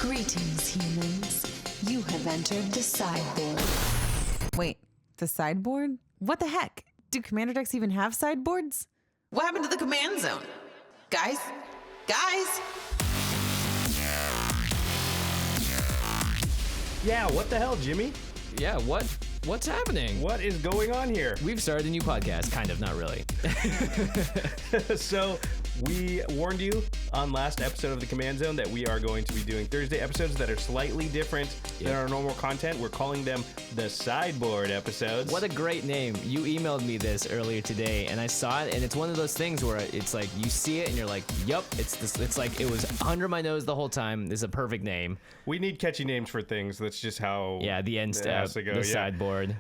Greetings, humans. You have entered the sideboard. Wait, the sideboard? What the heck? Do commander decks even have sideboards? What happened to the command zone? Guys? Yeah, what the hell, Jimmy? Yeah, what's happening? What is going on here? We've started a new podcast, kind of, not really. So, we warned you on last episode of the Command Zone that we are going to be doing Thursday episodes that are slightly different than our normal content. We're calling them the Sideboard episodes. What a great name. You emailed me this earlier today, and I saw it, and it's one of those things where it's like, you see it, and you're like, yup, it's like, it was under my nose the whole time. This is a perfect name. We need catchy names for things. That's just how the end step, the Sideboard.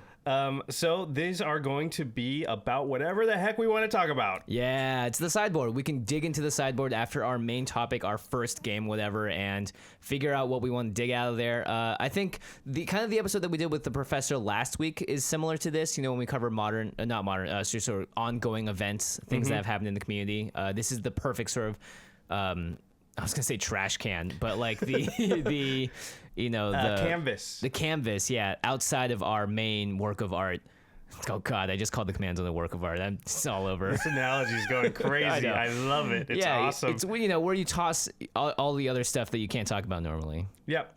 So these are going to be about whatever the heck we want to talk about. Yeah, it's the Sideboard. We can dig into the Sideboard after our main topic, our first game, whatever, and figure out what we want to dig out of there. I think the episode that we did with the professor last week is similar to this. You know, when we cover sort of ongoing events, things that have happened in the community. This is the perfect sort of. I was gonna say trash can, but like the canvas. The canvas, yeah, outside of our main work of art. Oh God, I just called the Command Zone the work of art. It's all over. This analogy is going crazy. I love it. It's awesome. It's where you toss all the other stuff that you can't talk about normally. Yep.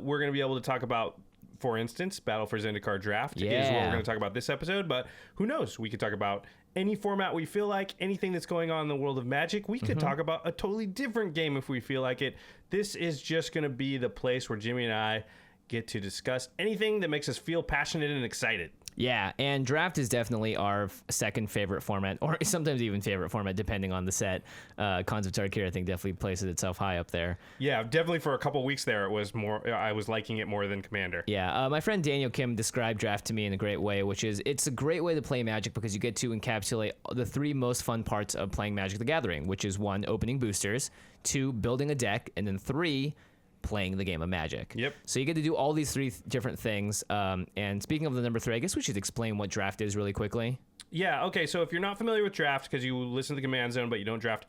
We're gonna be able to talk about, for instance, Battle for Zendikar Draft is what we're going to talk about this episode, but who knows? We could talk about any format we feel like, anything that's going on in the world of Magic. We could talk about a totally different game if we feel like it. This is just going to be the place where Jimmy and I get to discuss anything that makes us feel passionate and excited. Yeah, and Draft is definitely our second favorite format, or sometimes even favorite format, depending on the set. Cons of Tarkir, I think, definitely places itself high up there. Yeah, definitely for a couple weeks there, it was more. I was liking it more than Commander. Yeah, my friend Daniel Kim described Draft to me in a great way, which is it's a great way to play Magic because you get to encapsulate the three most fun parts of playing Magic the Gathering, which is 1, opening boosters, 2, building a deck, and then 3, playing the game of Magic. Yep. So you get to do all these three different things. And speaking of the number 3, I guess we should explain what Draft is really quickly. Yeah, okay, so if you're not familiar with Draft, because you listen to the Command Zone but you don't draft,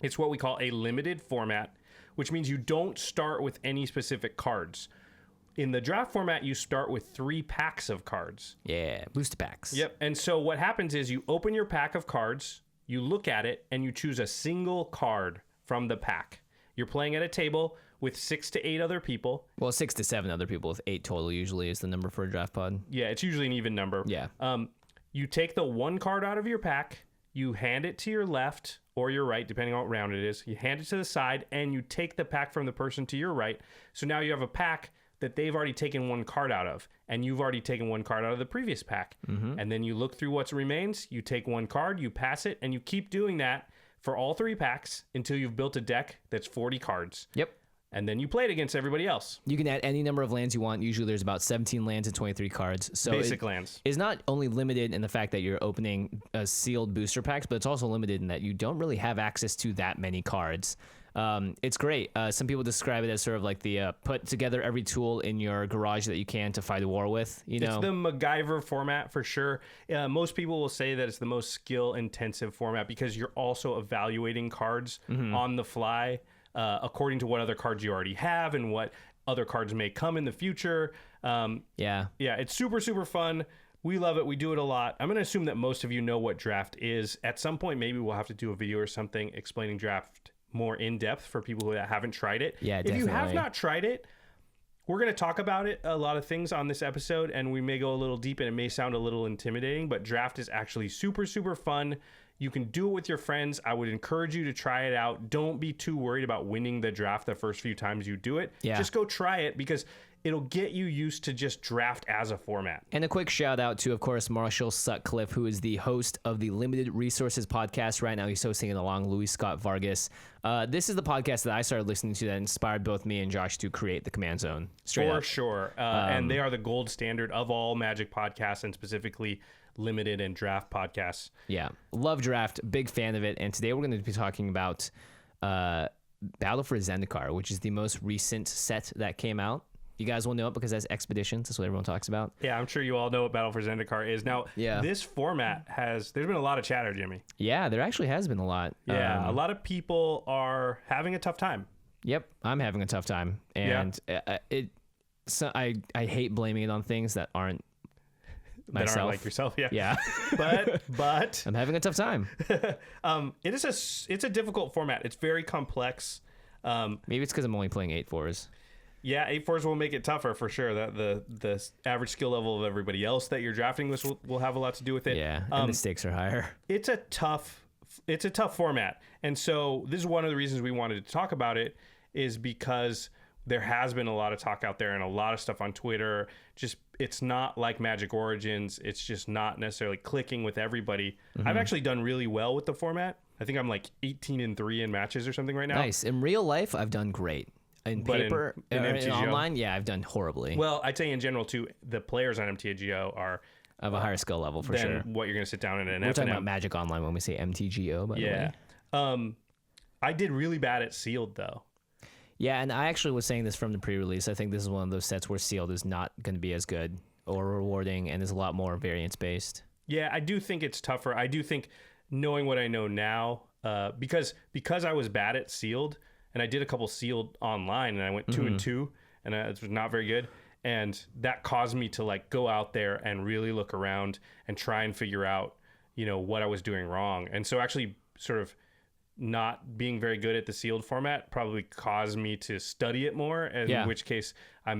it's what we call a limited format, which means you don't start with any specific cards. In the Draft format, you start with 3 packs of cards. Yeah, booster packs. Yep, and so what happens is you open your pack of cards, you look at it, and you choose a single card from the pack. You're playing at a table with 6 to 8 other people. Well, 6 to 7 other people with 8 total usually is the number for a draft pod. Yeah, it's usually an even number. Yeah. You take the 1 card out of your pack, you hand it to your left or your right, depending on what round it is. You hand it to the side, and you take the pack from the person to your right. So now you have a pack that they've already taken 1 card out of, and you've already taken 1 card out of the previous pack. And then you look through what remains, you take 1 card, you pass it, and you keep doing that for all 3 packs until you've built a deck that's 40 cards. Yep. And then you play it against everybody else. You can add any number of lands you want. Usually there's about 17 lands and 23 cards. So basic lands. It's not only limited in the fact that you're opening sealed booster packs, but it's also limited in that you don't really have access to that many cards. It's great. Some people describe it as sort of like the put together every tool in your garage that you can to fight a war with. It's the MacGyver format for sure. Most people will say that it's the most skill-intensive format because you're also evaluating cards on the fly according to what other cards you already have and what other cards may come in the future. Yeah, it's super, super fun. We love it. We do it a lot. I'm going to assume that most of you know what Draft is. At some point, maybe we'll have to do a video or something explaining Draft more in depth for people who haven't tried it. Yeah, definitely. If you have not tried it, we're going to talk about it, a lot of things on this episode, and we may go a little deep and it may sound a little intimidating, but Draft is actually super, super fun. You can do it with your friends. I would encourage you to try it out. Don't be too worried about winning the draft the first few times you do it. Yeah. Just go try it because it'll get you used to just Draft as a format. And a quick shout out to, of course, Marshall Sutcliffe, who is the host of the Limited Resources podcast. Right now, he's hosting it along Louis Scott Vargas. This is the podcast that I started listening to that inspired both me and Josh to create the Command Zone. For sure. And they are the gold standard of all Magic podcasts, and specifically Limited and Draft podcasts. Yeah. Love Draft. Big fan of it. And today we're going to be talking about Battle for Zendikar, which is the most recent set that came out. You guys will know it because that's Expeditions. That's what everyone talks about. Yeah, I'm sure you all know what Battle for Zendikar is. Now, this format there's been a lot of chatter, Jimmy. Yeah, there actually has been a lot. Yeah, a lot of people are having a tough time. Yep, I'm having a tough time, and I hate blaming it on things that aren't myself. That aren't like yourself. Yeah. Yeah. but I'm having a tough time. it's a difficult format. It's very complex. Maybe it's because I'm only playing 8/4s. Yeah, 8/4s will make it tougher for sure. That the average skill level of everybody else that you're drafting with will have a lot to do with it. Yeah, and the stakes are higher. It's a tough format, and so this is one of the reasons we wanted to talk about it, is because there has been a lot of talk out there and a lot of stuff on Twitter. Just it's not like Magic Origins. It's just not necessarily clicking with everybody. I've actually done really well with the format. I think I'm like 18-3 in matches or something right now. Nice. In real life, I've done great. In But paper, in in MTGO? online, yeah, I've done horribly. Well, I'd say in general too, the players on MTGO are I have a higher skill level for than sure. what you're going to sit down in an We're talking FNM. about Magic Online when we say MTGO, by the way. Yeah. I did really bad at sealed though. Yeah, and I actually was saying this from the pre-release. I think this is one of those sets where sealed is not going to be as good or rewarding, and is a lot more variance-based. Yeah, I do think it's tougher. I do think, knowing what I know now, because I was bad at sealed, and I did a couple sealed online, and I went 2-2, and it was not very good. And that caused me to like go out there and really look around and try and figure out, what I was doing wrong. And so actually sort of not being very good at the sealed format probably caused me to study it more, and in which case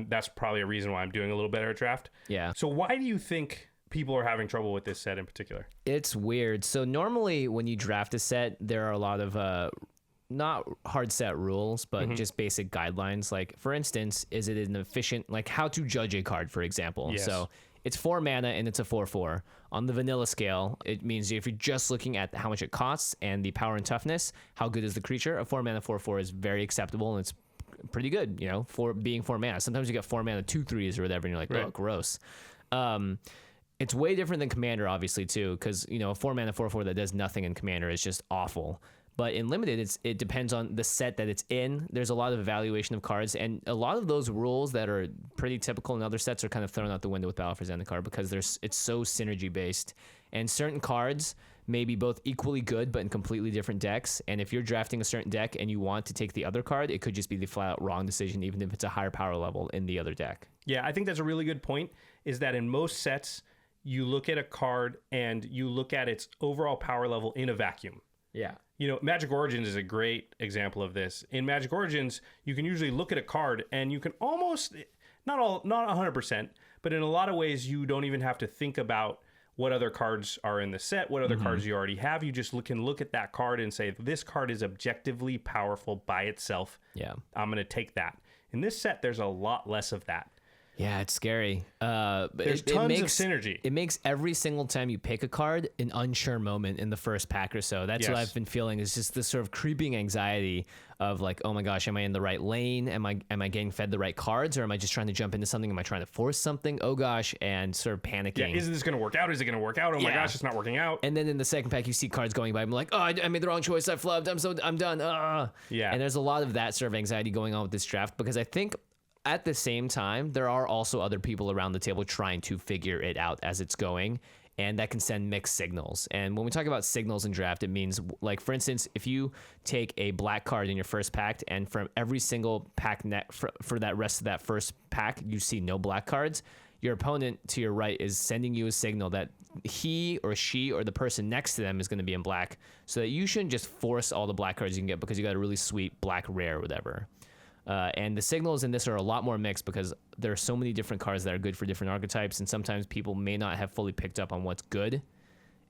that's probably a reason why I'm doing a little better at draft. Yeah. So why do you think people are having trouble with this set in particular? It's weird. So normally when you draft a set, there are a lot of not hard set rules, but just basic guidelines. Like, for instance, is it an efficient, like how to judge a card, for example. Yes. So it's 4 mana and it's a 4/4. On the vanilla scale, it means if you're just looking at how much it costs and the power and toughness, how good is the creature, a 4 mana 4/4 is very acceptable, and it's pretty good, for being 4 mana. Sometimes you get 4 mana 2/3s or whatever, and you're like, oh, gross. It's way different than Commander, obviously, too, because, a 4 mana 4/4 that does nothing in Commander is just awful. But in Limited, it depends on the set that it's in. There's a lot of evaluation of cards, and a lot of those rules that are pretty typical in other sets are kind of thrown out the window with Battle for Zendikar, because it's so synergy based, and certain cards may be both equally good but in completely different decks. And if you're drafting a certain deck and you want to take the other card, it could just be the flat out wrong decision, even if it's a higher power level in the other deck. Yeah, I think that's a really good point, is that in most sets, you look at a card and you look at its overall power level in a vacuum. Yeah. Magic Origins is a great example of this. In Magic Origins, you can usually look at a card and you can almost, not 100%, but in a lot of ways, you don't even have to think about what other cards are in the set, what other cards you already have. You just can look at that card and say, this card is objectively powerful by itself. Yeah. I'm going to take that. In this set, there's a lot less of that. Yeah, it's scary. There's tons of synergy. It makes every single time you pick a card an unsure moment in the first pack or so. That's what I've been feeling, is just this sort of creeping anxiety of like, oh my gosh, am I in the right lane? Am I getting fed the right cards, or am I just trying to jump into something? Am I trying to force something? Oh gosh, and sort of panicking. Yeah, is this going to work out? Is it going to work out? Oh my gosh, it's not working out. And then in the second pack, you see cards going by. I'm like, oh, I made the wrong choice. I flubbed. I'm done. Yeah. And there's a lot of that sort of anxiety going on with this draft, because I think at the same time, there are also other people around the table trying to figure it out as it's going, and that can send mixed signals. And when we talk about signals in draft, it means, like, for instance, if you take a black card in your first pack, and from every single pack for that rest of that first pack, you see no black cards, your opponent to your right is sending you a signal that he or she or the person next to them is going to be in black, so that you shouldn't just force all the black cards you can get because you got a really sweet black rare or whatever. And the signals in this are a lot more mixed, because there are so many different cards that are good for different archetypes, and sometimes people may not have fully picked up on what's good,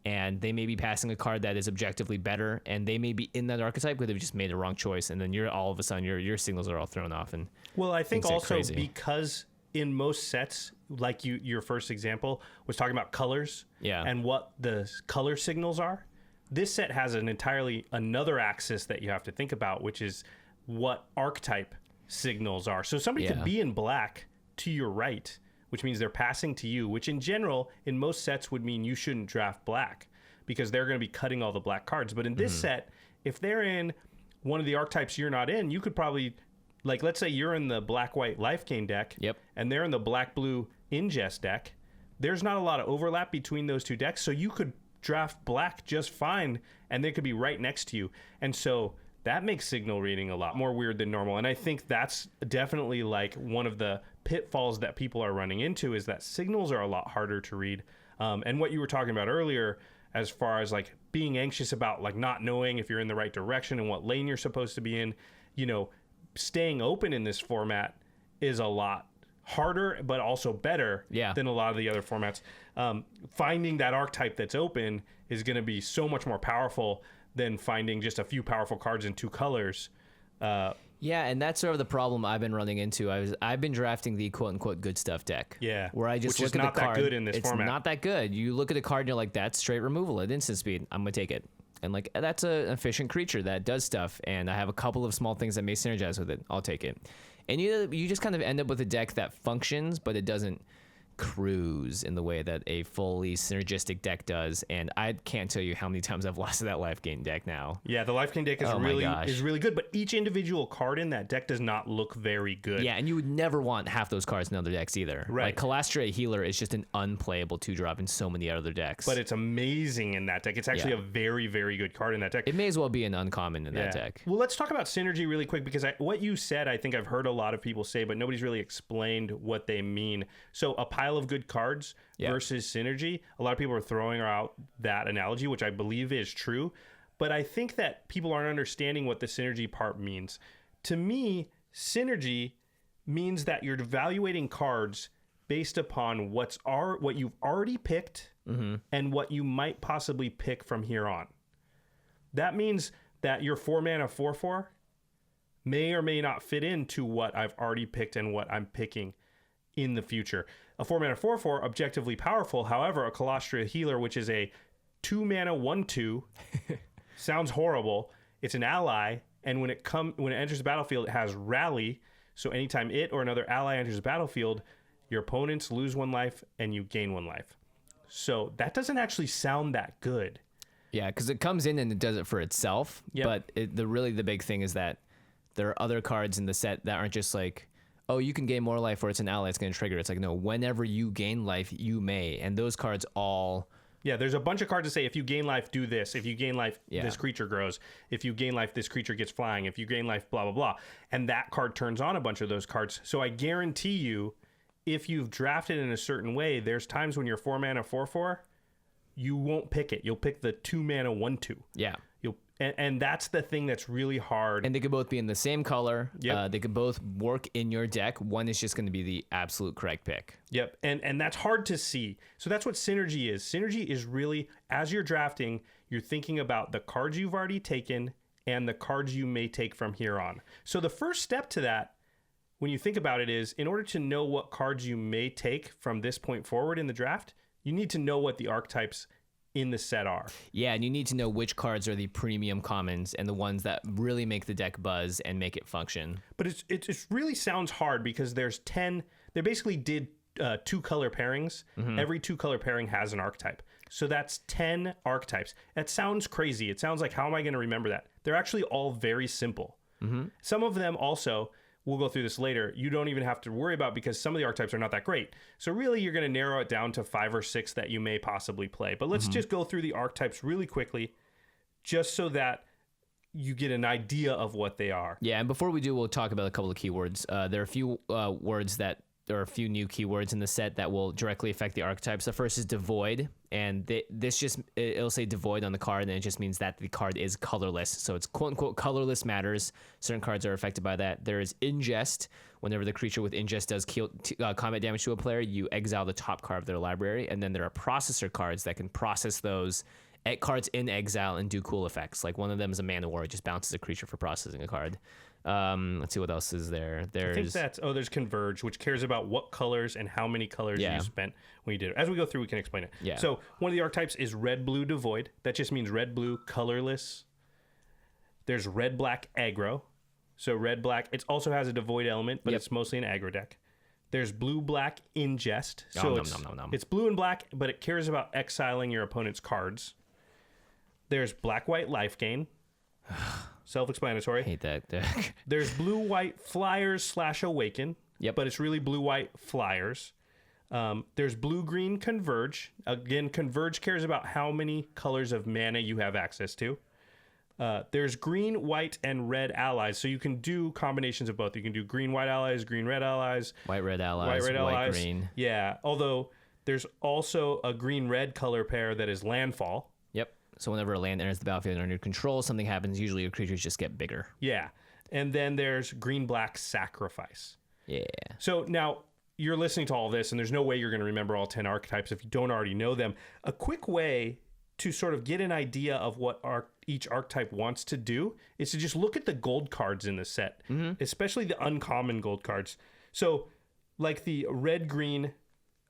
and they may be passing a card that is objectively better, and they may be in that archetype because they've just made a wrong choice, and then all of a sudden your signals are all thrown off. And well, I think also crazy. Because in most sets, like your first example was talking about colors, and what the color signals are, this set has another axis that you have to think about, which is what archetype signals are. So somebody could be in black to your right, which means they're passing to you, which in general, in most sets would mean you shouldn't draft black, because they're going to be cutting all the black cards. But in this set, if they're in one of the archetypes you're not in, you could probably, like, let's say you're in the black-white Lifegain deck, and they're in the black-blue Ingest deck. There's not a lot of overlap between those two decks, so you could draft black just fine, and they could be right next to you. And so that makes signal reading a lot more weird than normal. And I think that's definitely like one of the pitfalls that people are running into, is that signals are a lot harder to read. And what you were talking about earlier, as far as like being anxious about like not knowing if you're in the right direction and what lane you're supposed to be in, you know, staying open in this format is a lot harder, but also better than a lot of the other formats. Finding that archetype that's open is going to be so much more powerful than finding just a few powerful cards in 2 colors. Yeah, and that's sort of the problem I've been running into. I've been drafting the quote unquote good stuff deck. Yeah, where I just which look is at the not card. that good in this it's format. not that good. You look at a card and you're like, that's straight removal at instant speed. I'm gonna take it. And like, that's an efficient creature that does stuff, and I have a couple of small things that may synergize with it. I'll take it. And you just kind of end up with a deck that functions, but it doesn't cruise in the way that a fully synergistic deck does. And I can't tell you how many times I've lost to that Lifegain deck now. Yeah, the Lifegain deck is really good, but each individual card in that deck does not look very good. Yeah, and you would never want half those cards in other decks either. Right. Like Calastra Healer is just an unplayable 2-drop in so many other decks. But it's amazing in that deck. It's actually a very, very good card in that deck. It may as well be an uncommon in that deck. Well, let's talk about synergy really quick, because what you said, I think I've heard a lot of people say, but nobody's really explained what they mean. So a pile of good cards versus synergy. A lot of people are throwing out that analogy, which I believe is true. But I think that people aren't understanding what the synergy part means. To me, synergy means that you're evaluating cards based upon what you've already picked and what you might possibly pick from here on. That means that your 4-mana 4/4 may or may not fit into what I've already picked and what I'm picking in the future. A 4-mana 4/4, objectively powerful. However, a Calastra Healer, which is a 2-mana 1/2, sounds horrible. It's an ally, and when it enters the battlefield, it has Rally. So anytime it or another ally enters the battlefield, your opponents lose 1 life and you gain 1 life. So that doesn't actually sound that good. Yeah, because it comes in and it does it for itself. Yep. But the big thing is that there are other cards in the set that aren't just like, oh, you can gain more life, or it's an ally, it's going to trigger. It's like, no, whenever you gain life, you may. And those cards all... Yeah, there's a bunch of cards that say, if you gain life, do this. If you gain life, this creature grows. If you gain life, this creature gets flying. If you gain life, blah, blah, blah. And that card turns on a bunch of those cards. So I guarantee you, if you've drafted in a certain way, there's times when your 4-mana 4/4, you won't pick it. You'll pick the 2-mana 1/2. Yeah. And that's the thing that's really hard. And they could both be in the same color. Yep. They could both work in your deck. One is just going to be the absolute correct pick. Yep. And that's hard to see. So that's what synergy is. Synergy is really, as you're drafting, you're thinking about the cards you've already taken and the cards you may take from here on. So the first step to that, when you think about it, is in order to know what cards you may take from this point forward in the draft, you need to know what the archetypes in the set are. Yeah, and you need to know which cards are the premium commons and the ones that really make the deck buzz and make it function. But it really sounds hard, because there's 10. They basically did 2 color pairings. Every 2 color pairing has an archetype. So that's 10 archetypes. That sounds crazy. It sounds like, how am I going to remember that? They're actually all very simple. Some of them also, we'll go through this later, you don't even have to worry about, because some of the archetypes are not that great. So really, you're going to narrow it down to 5 or 6 that you may possibly play. But let's just go through the archetypes really quickly, just so that you get an idea of what they are. Yeah, and before we do, we'll talk about a couple of keywords. There are a few there are a few new keywords in the set that will directly affect the archetypes. The first is Devoid, and it'll say Devoid on the card, and it just means that the card is colorless. So it's quote-unquote colorless matters. Certain cards are affected by that. There is Ingest. Whenever the creature with Ingest does combat damage to a player, you exile the top card of their library. And then there are processor cards that can process those cards in exile and do cool effects. Like one of them is a Mana War. It just bounces a creature for processing a card. Let's see what else is there. I think there's Converge, which cares about what colors and how many colors you spent when you did it. As we go through, we can explain it. Yeah. So one of the archetypes is red-blue Devoid. That just means red-blue colorless. There's red-black Aggro. So red-black, it also has a Devoid element, but it's mostly an aggro deck. There's blue-black Ingest. So it's blue and black, but it cares about exiling your opponent's cards. There's black-white Lifegain. Self-explanatory. Hate that deck. There's blue-white Flyers / Awaken. Yep. But it's really blue-white Flyers. There's blue-green Converge. Again, Converge cares about how many colors of mana you have access to. There's green, white, and red allies. So you can do combinations of both. You can do green, white allies, green, red allies. White, red allies, white, green. Yeah, although there's also a green-red color pair that is Landfall. Yep. So whenever a land enters the battlefield under your control, something happens. Usually your creatures just get bigger. Yeah. And then there's green-black Sacrifice. Yeah. So now you're listening to all this, and there's no way you're going to remember all 10 archetypes if you don't already know them. A quick way to sort of get an idea of what each archetype wants to do is to just look at the gold cards in the set, especially the uncommon gold cards. So like the red-green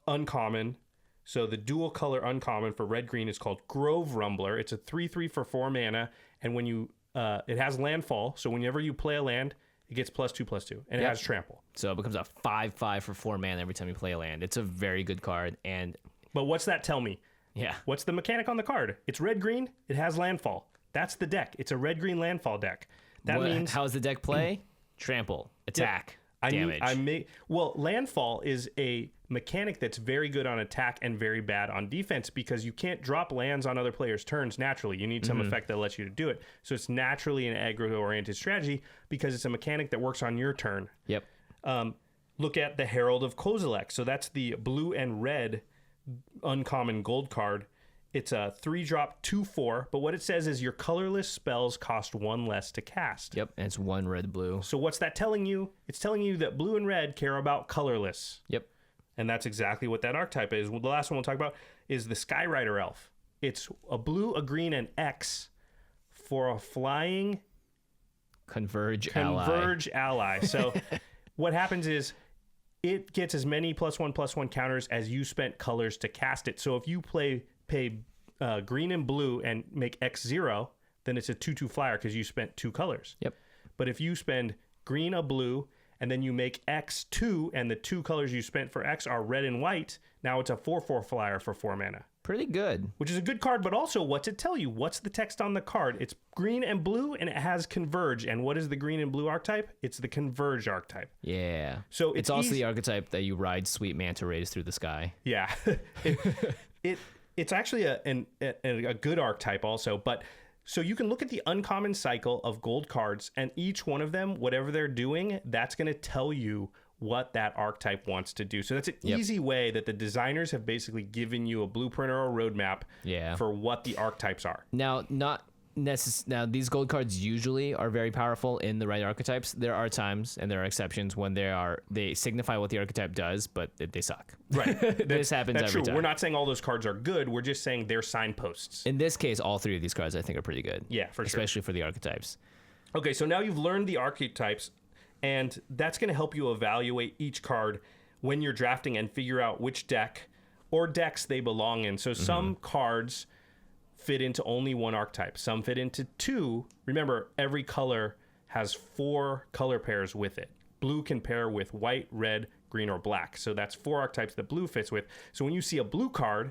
uncommon, so the dual color uncommon for red-green is called Grove Rumbler. It's a 3/3 for 4 mana, and when you it has landfall, so whenever you play a land, it gets +2/+2, and it has trample. So it becomes a 5/5 for 4 mana every time you play a land. It's a very good card, and But what's that tell me? yeah. What's the mechanic on the card? It's red-green, it has landfall. That's the deck. It's a red-green landfall deck. That means... How does the deck play? Trample, attack, damage. Well, landfall is a mechanic that's very good on attack and very bad on defense because you can't drop lands on other players' turns naturally. You need some effect that lets you to do it. So it's naturally an aggro-oriented strategy because it's a mechanic that works on your turn. Yep. Look at the Herald of Kozilek. So that's the blue and red uncommon gold card. It's a 3-drop 2/4, but what it says is your colorless spells cost 1 less to cast. Yep, and it's 1 red, blue. So what's that telling you? It's telling you that blue and red care about colorless. Yep. And that's exactly what that archetype is. Well, the last one we'll talk about is the Skyrider Elf. It's a blue, a green, and X for a flying Converge ally. So what happens is it gets as many +1/+1 counters as you spent colors to cast it. So if you pay green and blue and make X 0, then it's a 2/2 flyer because you spent 2 colors. Yep. But if you spend green, a blue, and then you make X 2, and the 2 colors you spent for X are red and white, now it's a 4/4 flyer for 4 mana. Pretty good. Which is a good card, but also what's it tell you? What's the text on the card? It's green and blue, and it has Converge. And what is the green and blue archetype? It's the Converge archetype. Yeah. So it's also the archetype that you ride sweet manta rays through the sky. Yeah. It's actually a good archetype also, but so you can look at the uncommon cycle of gold cards, and each one of them, whatever they're doing, that's going to tell you what that archetype wants to do. So that's an easy way that the designers have basically given you a blueprint or a roadmap for what the archetypes are. Now, now these gold cards usually are very powerful in the right archetypes. There are times and there are exceptions when they signify what the archetype does, but they suck. Right. This happens that's every true. time. We're not saying all those cards are good. We're just saying they're signposts. In this case, all 3 of these cards I think are pretty good. Yeah, for sure. Especially for the archetypes. Okay, so now you've learned the archetypes, and that's going to help you evaluate each card when you're drafting and figure out which deck or decks they belong in. So some cards fit into only one archetype. Some fit into 2. Remember, every color has 4 color pairs with it. Blue can pair with white, red, green, or black. So that's 4 archetypes that blue fits with. So when you see a blue card,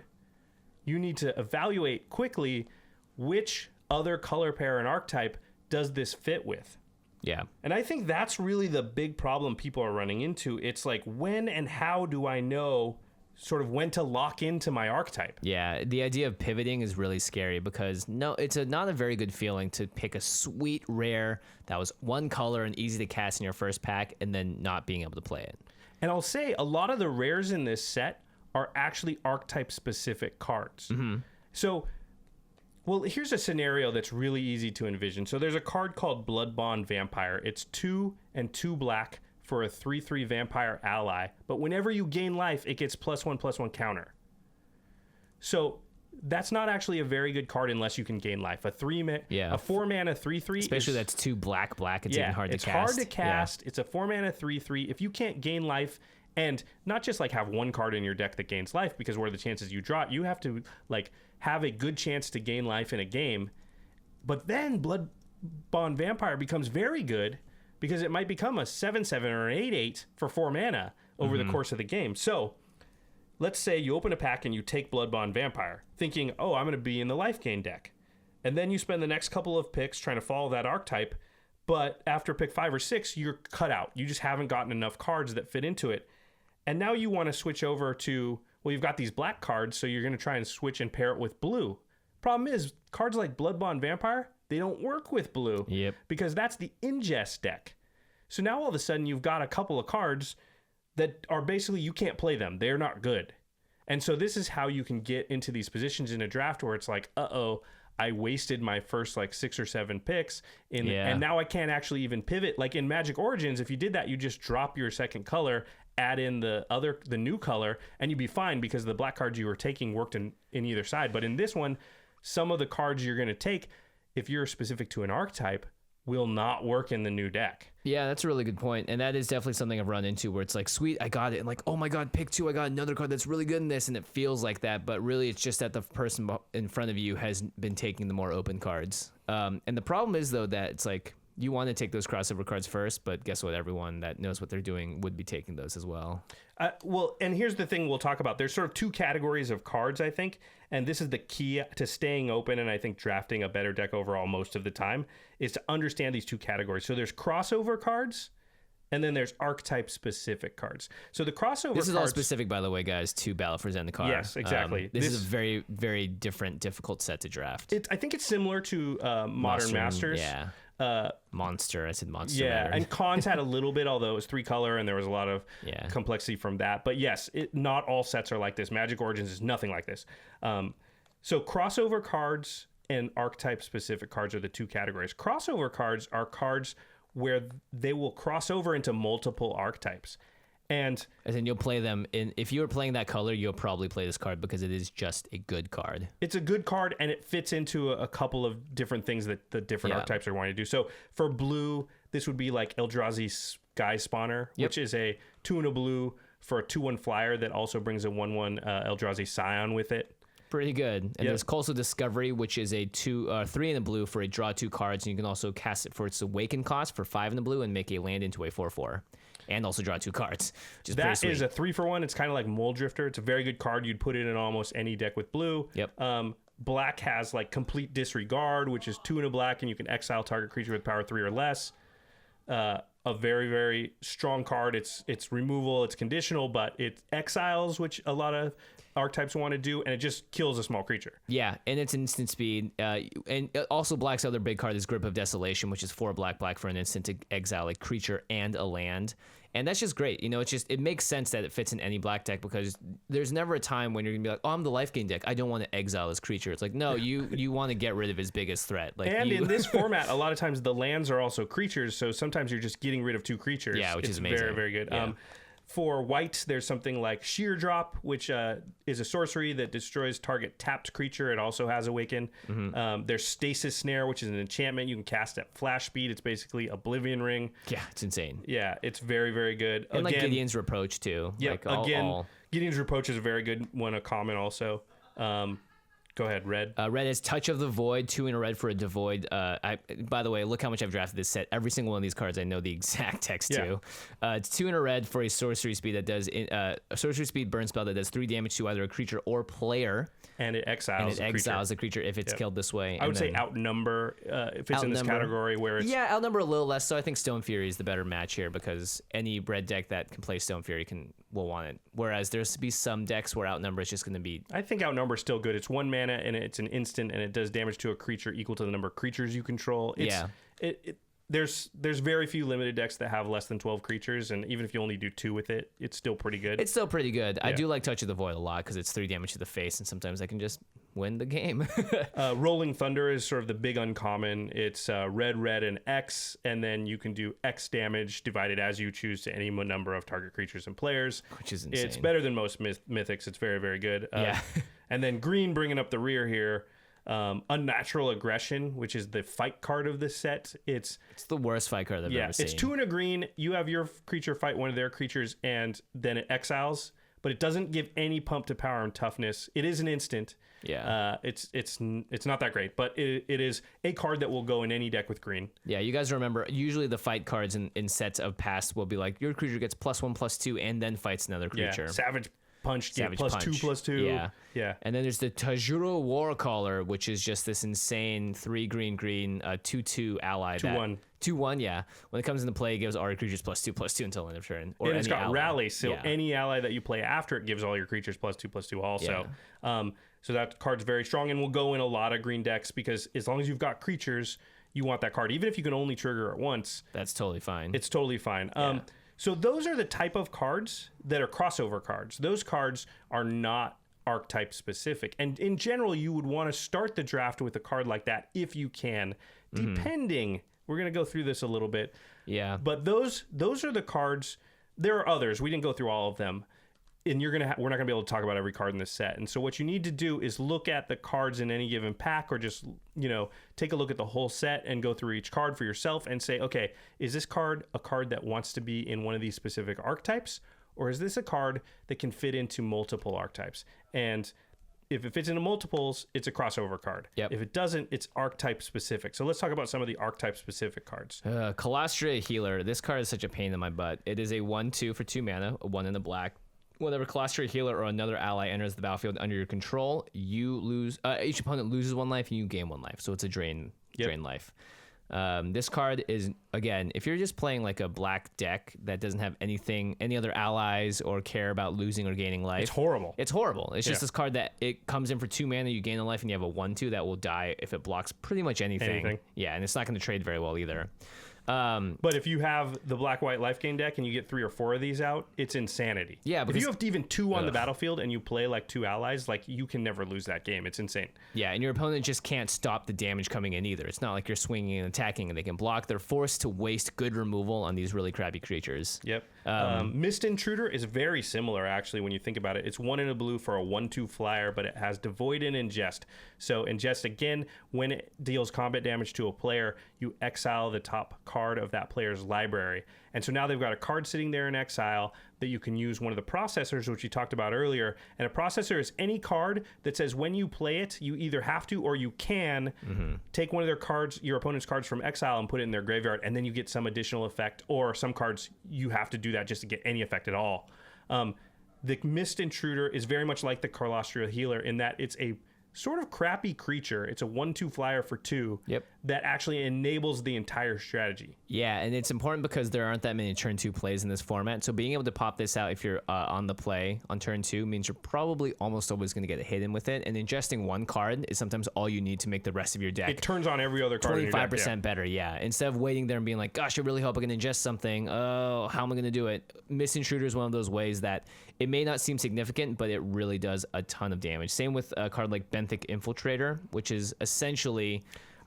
you need to evaluate quickly which other color pair and archetype does this fit with. Yeah. And I think that's really the big problem people are running into. It's like, when and how do I know sort of when to lock into my archetype? Yeah, the idea of pivoting is really scary because it's not a very good feeling to pick a sweet rare that was one color and easy to cast in your first pack and then not being able to play it. And I'll say a lot of the rares in this set are actually archetype specific cards. So, well, here's a scenario that's really easy to envision. So there's a card called Bloodbond Vampire. It's 2 and 2 black for a 3/3 vampire ally, but whenever you gain life, it gets +1/+1 counter. So that's not actually a very good card unless you can gain life. A 4 mana 3/3, especially that's 2 black. It's even hard to cast. It's hard to cast. It's a 4 mana 3/3. If you can't gain life, and not just like have one card in your deck that gains life, because what are the chances you draw it? You have to like have a good chance to gain life in a game. But then Bloodbond Vampire becomes very good because it might become a 7/7 or an 8/8 for 4 mana over the course of the game. So let's say you open a pack and you take Bloodbond Vampire, thinking, oh, I'm going to be in the Lifegain deck. And then you spend the next couple of picks trying to follow that archetype, but after pick 5 or 6, you're cut out. You just haven't gotten enough cards that fit into it. And now you want to switch over to, well, you've got these black cards, so you're going to try and switch and pair it with blue. Problem is, cards like Bloodbond Vampire, they don't work with blue. Yep. Because that's the Ingest deck. So now all of a sudden you've got a couple of cards that are basically, you can't play them. They're not good. And so this is how you can get into these positions in a draft where it's like, uh-oh, I wasted my first like 6 or 7 picks and now I can't actually even pivot. Like in Magic Origins, if you did that, you just drop your second color, add in the new color, and you'd be fine because the black cards you were taking worked in either side. But in this one, some of the cards you're going to take, if you're specific to an archetype, will not work in the new deck. Yeah, that's a really good point. And that is definitely something I've run into where it's like, sweet, I got it. And like, oh my God, pick 2. I got another card that's really good in this. And it feels like that. But really, it's just that the person in front of you has been taking the more open cards. And the problem is, though, that it's like, you want to take those crossover cards first, but guess what? Everyone that knows what they're doing would be taking those as well. Well, and here's the thing we'll talk about. There's sort of 2 categories of cards, I think, and this is the key to staying open and I think drafting a better deck overall most of the time, is to understand these 2 categories. So there's crossover cards, and then there's archetype-specific cards. So the crossover This is cards, all specific, by the way, guys, to Battle for Zendikar. Yes, exactly. This is a very, very different, difficult set to draft. I think it's similar to Modern Masters. Yeah. Monster. I said monster. Yeah, better. and Cons had a little bit, although it was 3 color and there was a lot of complexity from that. But yes, not all sets are like this. Magic Origins is nothing like this. So crossover cards and archetype specific cards are the 2 categories. Crossover cards are cards where they will cross over into multiple archetypes. And then you'll play them in. If you were playing that color, you'll probably play this card because it is just a good card. It's a good card, and it fits into a couple of different things that the different archetypes are wanting to do. So for blue, this would be like Eldrazi Sky Spawner, which is a 2 and a blue for a 2/1 flyer that also brings a 1/1 Eldrazi Scion with it. Pretty good. And there's Coastal Discovery, which is a 3 in the blue for a draw 2 cards, and you can also cast it for its awaken cost for 5 in the blue and make a land into a 4/4. And also draw 2 cards, which is pretty sweet. That is a 3-for-1. It's kind of like Mole Drifter. It's a very good card. You'd put it in almost any deck with blue. Yep. Black has like Complete Disregard, which is 2 and a black, and you can exile target creature with power 3 or less. A very, very strong card. It's removal. It's conditional, but it exiles, which a lot of archetypes want to do, and it just kills a small creature. Yeah, and it's instant speed. And also Black's other big card is Grip of Desolation, which is 4 black for an instant to exile a creature and a land. And that's just great. You know, it makes sense that it fits in any black deck because there's never a time when you're going to be like, oh, I'm the Lifegain deck. I don't want to exile this creature. It's like, no, you want to get rid of his biggest threat. Like, and in this format, a lot of times the lands are also creatures, so sometimes you're just getting rid of 2 creatures. Yeah, which is amazing. Very, very good. Yeah. For white, there's something like Sheer Drop, which is a sorcery that destroys target tapped creature. It also has Awaken. There's Stasis Snare, which is an enchantment. You can cast at flash speed. It's basically Oblivion Ring. Yeah, it's insane. Yeah, it's very, very good. And like Gideon's Reproach, too. Yeah, like Gideon's Reproach is a very good one, a common also. Go ahead, red. Red is Touch of the Void, 2 in a red for a Devoid. By the way, look how much I've drafted this set. Every single one of these cards I know the exact text to. It's 2 in a red for a sorcery speed that does a sorcery speed burn spell that does 3 damage to either a creature or player. And it exiles a creature if it's killed this way. I would say Outnumber if it's in this category where it's... Yeah, Outnumber a little less, so I think Stone Fury is the better match here because any red deck that can play Stone Fury will want it. Whereas there's be some decks where Outnumber is just going to be... I think Outnumber is still good. It's 1 mana and it's an instant and it does damage to a creature equal to the number of creatures you control. There's very few limited decks that have less than 12 creatures, and even if you only do 2 with it, it's still pretty good. It's still pretty good. I do like Touch of the Void a lot because it's 3 damage to the face, and sometimes I can just win the game. Rolling Thunder is sort of the big uncommon. It's red, and X, and then you can do X damage divided as you choose to any number of target creatures and players. Which is insane. It's better than most mythics. It's very, very good. And then green bringing up the rear here. Unnatural Aggression, which is the fight card of this set. It's the worst fight card I've ever seen. It's 2 and a green. You have your creature fight one of their creatures, and then it exiles, but it doesn't give any pump to power and toughness. It is an instant. Yeah. It's not that great, but it is a card that will go in any deck with green. Yeah, you guys remember, usually the fight cards in sets of past will be like, your creature gets +1/+2 and then fights another creature. Yeah, Savage Punch, Savage +2/+2. Yeah. And then there's the Tajuro Warcaller, which is just this insane 3 green 2/2 ally. 2/1. 2/1, yeah. When it comes into play, it gives all your creatures +2/+2 until end of turn. And it's got Rally, so any ally that you play after it gives all your creatures +2/+2 also. So that card's very strong and will go in a lot of green decks because as long as you've got creatures, you want that card. Even if you can only trigger it once. That's totally fine. It's totally fine. So those are the type of cards that are crossover cards. Those cards are not archetype specific. And in general, you would want to start the draft with a card like that if you can, depending. We're going to go through this a little bit. Yeah. But those are the cards. There are others. We didn't go through all of them. And we're not going to be able to talk about every card in this set. And so what you need to do is look at the cards in any given pack or just, take a look at the whole set and go through each card for yourself and say, okay, is this card a card that wants to be in one of these specific archetypes? Or is this a card that can fit into multiple archetypes? And if it fits into multiples, it's a crossover card. Yep. If it doesn't, it's archetype specific. So let's talk about some of the archetype specific cards. Colostria Healer. This card is such a pain in my butt. It is a 1/2 for 2 mana, a 1 in the black. Whenever Colostria Healer or another ally enters the battlefield under your control, you lose. Each opponent loses 1 life and you gain 1 life. So it's a drain life. This card is, again, if you're just playing like a black deck that doesn't have any other allies or care about losing or gaining life. It's horrible. It's horrible. It's just this card that it comes in for 2 mana, you gain a life, and you have a 1/2 that will die if it blocks pretty much anything. Yeah, and it's not going to trade very well either. But if you have the black-white Lifegain deck and you get 3 or 4 of these out, it's insanity. Yeah, if you have even 2 on the battlefield and you play like 2 allies, like you can never lose that game. It's insane. Yeah, and your opponent just can't stop the damage coming in either. It's not like you're swinging and attacking and they can block. They're forced to waste good removal on these really crappy creatures. Yep. Mist Intruder is very similar, actually, when you think about it. It's 1 in a blue for a 1/2 flyer, but it has Devoid and Ingest. So Ingest, again, when it deals combat damage to a player, you exile the top card of that player's library. And so now they've got a card sitting there in exile that you can use one of the processors, which you talked about earlier. And a processor is any card that says when you play it, you either have to or you can take one of their cards, your opponent's cards from exile, and put it in their graveyard, and then you get some additional effect. Or some cards, you have to do that just to get any effect at all. The Mist Intruder is very much like the Colostria Healer in that it's a sort of crappy creature. It's a 1/2 flyer for 2 that actually enables the entire strategy. Yeah, and it's important because there aren't that many turn 2 plays in this format. So being able to pop this out if you're on the play on turn 2 means you're probably almost always going to get a hit in with it. And ingesting 1 card is sometimes all you need to make the rest of your deck. It turns on every other card 25% better, yeah. Instead of waiting there and being like, gosh, I really hope I can ingest something. Oh, how am I going to do it? Mist Intruder is one of those ways that it may not seem significant, but it really does a ton of damage. Same with a card like Benthic Infiltrator, which is essentially...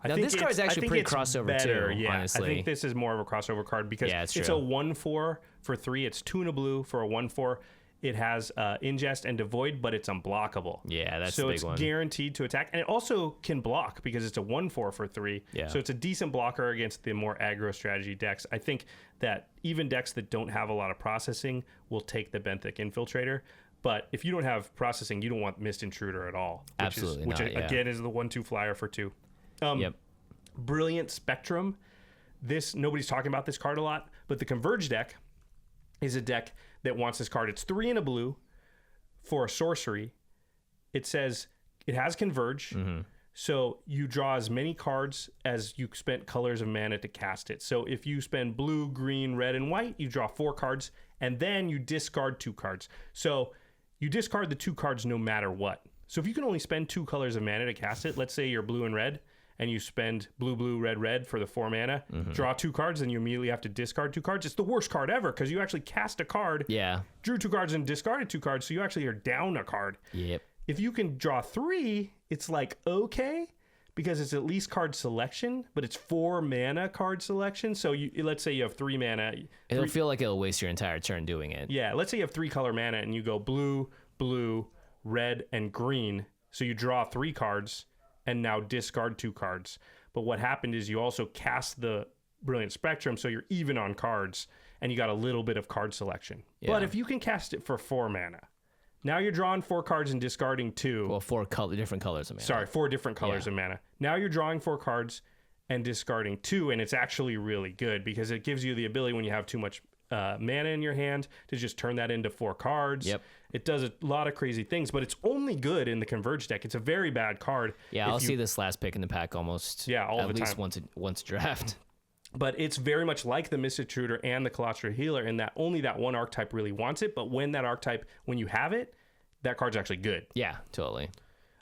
Now, this card is actually pretty crossover better, too, yeah. honestly. I think this is more of a crossover card because it's a 1/4 for 3. It's 2 in a blue for a 1/4. It has Ingest and Devoid, but it's unblockable. Yeah, that's the big one. So it's guaranteed to attack. And it also can block because it's a 1/4 for 3. Yeah. So it's a decent blocker against the more aggro strategy decks. I think that even decks that don't have a lot of processing will take the Benthic Infiltrator. But if you don't have processing, you don't want Mist Intruder at all. Which again is the 1/2 flyer for 2. Brilliant Spectrum. Nobody's talking about this card a lot, but the Converge deck is a deck that wants this card. It's 3 in a blue for a sorcery. It says it has Converge, so you draw as many cards as you spent colors of mana to cast it. So if you spend blue, green, red, and white, you draw 4 cards, and then you discard 2 cards. So you discard the 2 cards no matter what. So if you can only spend 2 colors of mana to cast it, let's say you're blue and red, and you spend blue, blue, red, red for the 4 mana, draw 2 cards, and you immediately have to discard 2 cards. It's the worst card ever because you actually cast a card, drew 2 cards, and discarded 2 cards, so you actually are down a card. Yep. If you can draw 3, it's like, okay, because it's at least card selection, but it's 4 mana card selection. So let's say you have 3 mana. It'll feel like it'll waste your entire turn doing it. Yeah, let's say you have 3 color mana, and you go blue, blue, red, and green. So you draw 3 cards, and now discard 2 cards. But what happened is you also cast the Brilliant Spectrum, so you're even on cards, and you got a little bit of card selection. Yeah. But if you can cast it for 4 mana, now you're drawing 4 cards and discarding 2. Well, 4 different colors of mana. Sorry, 4 different colors of mana. Now you're drawing 4 cards and discarding 2, and it's actually really good because it gives you the ability when you have too much mana in your hand to just turn that into 4 cards. Yep. It does a lot of crazy things, but it's only good in the Converge deck. It's a very bad card. Yeah, I'll see this last pick in the pack almost all at the least time. once a draft. But it's very much like the Mist Intruder and the Colostria Healer in that only that one archetype really wants it, but when you have it, that card's actually good. Yeah, totally.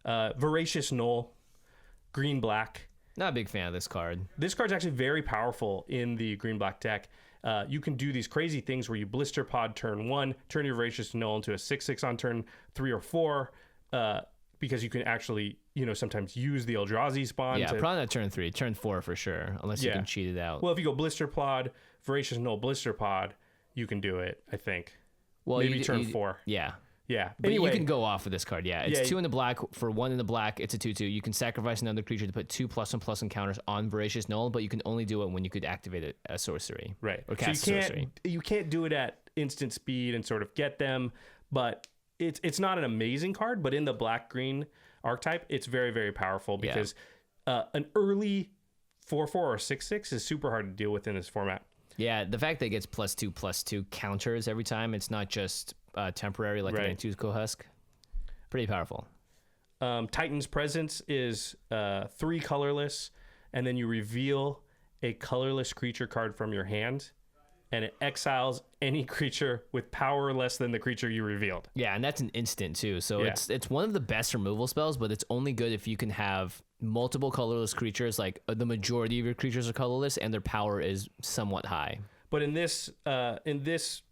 Voracious Knoll, green black. Not a big fan of this card. This card's actually very powerful in the green black deck. You can do these crazy things where you blister pod turn 1, turn your Voracious Knoll into a 6/6 on turn 3 or 4, because you can actually, sometimes use the Eldrazi spawn. Yeah, probably not turn 3, turn 4 for sure, unless you can cheat it out. Well, if you go blister pod, Voracious Knoll, blister pod, you can do it, I think. Well, maybe turn 4. Yeah. Yeah. But anyway, you can go off with this card. Yeah, it's 2 in the black. For 1 in the black, it's a 2/2. You can sacrifice another creature to put 2 +1/+1 counters on Voracious Knoll, but you can only do it when you could activate it as sorcery. Right. Or cast so sorcery. You can't do it at instant speed and sort of get them, but it's not an amazing card, but in the black-green archetype, it's very, very powerful because an early 4/4 or 6/6 is super hard to deal with in this format. Yeah, the fact that it gets +2/+2 counters every time, it's not just temporary like an Tusko Husk. Pretty powerful. Titan's Presence is 3 colorless, and then you reveal a colorless creature card from your hand, and it exiles any creature with power less than the creature you revealed. Yeah, and that's an instant too. So it's one of the best removal spells, but it's only good if you can have multiple colorless creatures, like the majority of your creatures are colorless and their power is somewhat high. But in this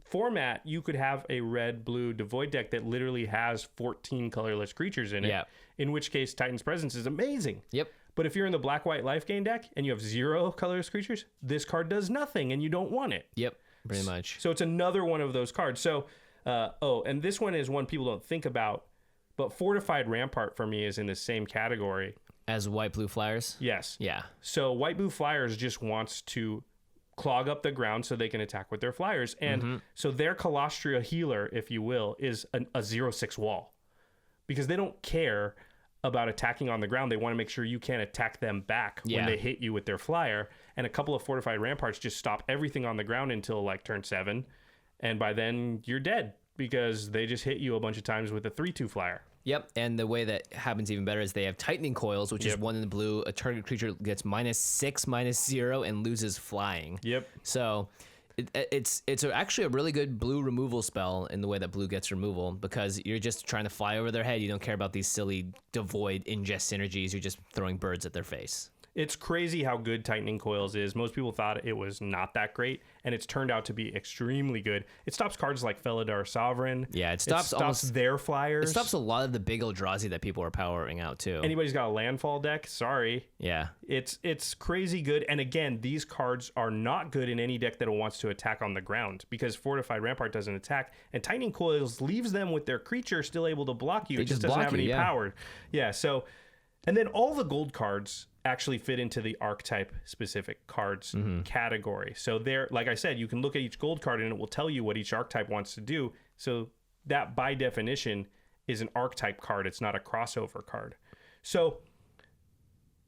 format, you could have a red-blue Devoid deck that literally has 14 colorless creatures in it. Yeah. In which case, Titan's Presence is amazing. Yep. But if you're in the black-white Lifegain deck and you have 0 colorless creatures, this card does nothing and you don't want it. Yep, pretty much. So it's another one of those cards. So, and this one is one people don't think about, but Fortified Rampart for me is in the same category. As white-blue flyers? Yes. Yeah. So white-blue flyers just wants to clog up the ground so they can attack with their flyers. And so their Colostria healer, if you will, is a 0/6 wall. Because they don't care about attacking on the ground. They want to make sure you can't attack them back when they hit you with their flyer. And a couple of Fortified Ramparts just stop everything on the ground until like turn 7. And by then you're dead because they just hit you a bunch of times with a 3/2 flyer. Yep, and the way that happens even better is they have Tightening Coils, which is 1 in the blue. A target creature gets -6/-0 and loses flying. Yep. So it's actually a really good blue removal spell in the way that blue gets removal, because you're just trying to fly over their head. You don't care about these silly Devoid Ingest synergies. You're just throwing birds at their face. It's crazy how good Tightening Coils is. Most people thought it was not that great, and it's turned out to be extremely good. It stops cards like Felidar Sovereign. Yeah, it stops almost their flyers. It stops a lot of the big Eldrazi that people are powering out too. Anybody's got a Landfall deck, sorry. Yeah. It's crazy good. And again, these cards are not good in any deck that wants to attack on the ground, because Fortified Rampart doesn't attack, and Tightening Coils leaves them with their creature still able to block you. They It just just doesn't block have you, any yeah. power. Yeah, so... And then all the gold cards actually fit into the archetype specific cards category. So there, like I said, you can look at each gold card and it will tell you what each archetype wants to do. So that by definition is an archetype card. It's not a crossover card. So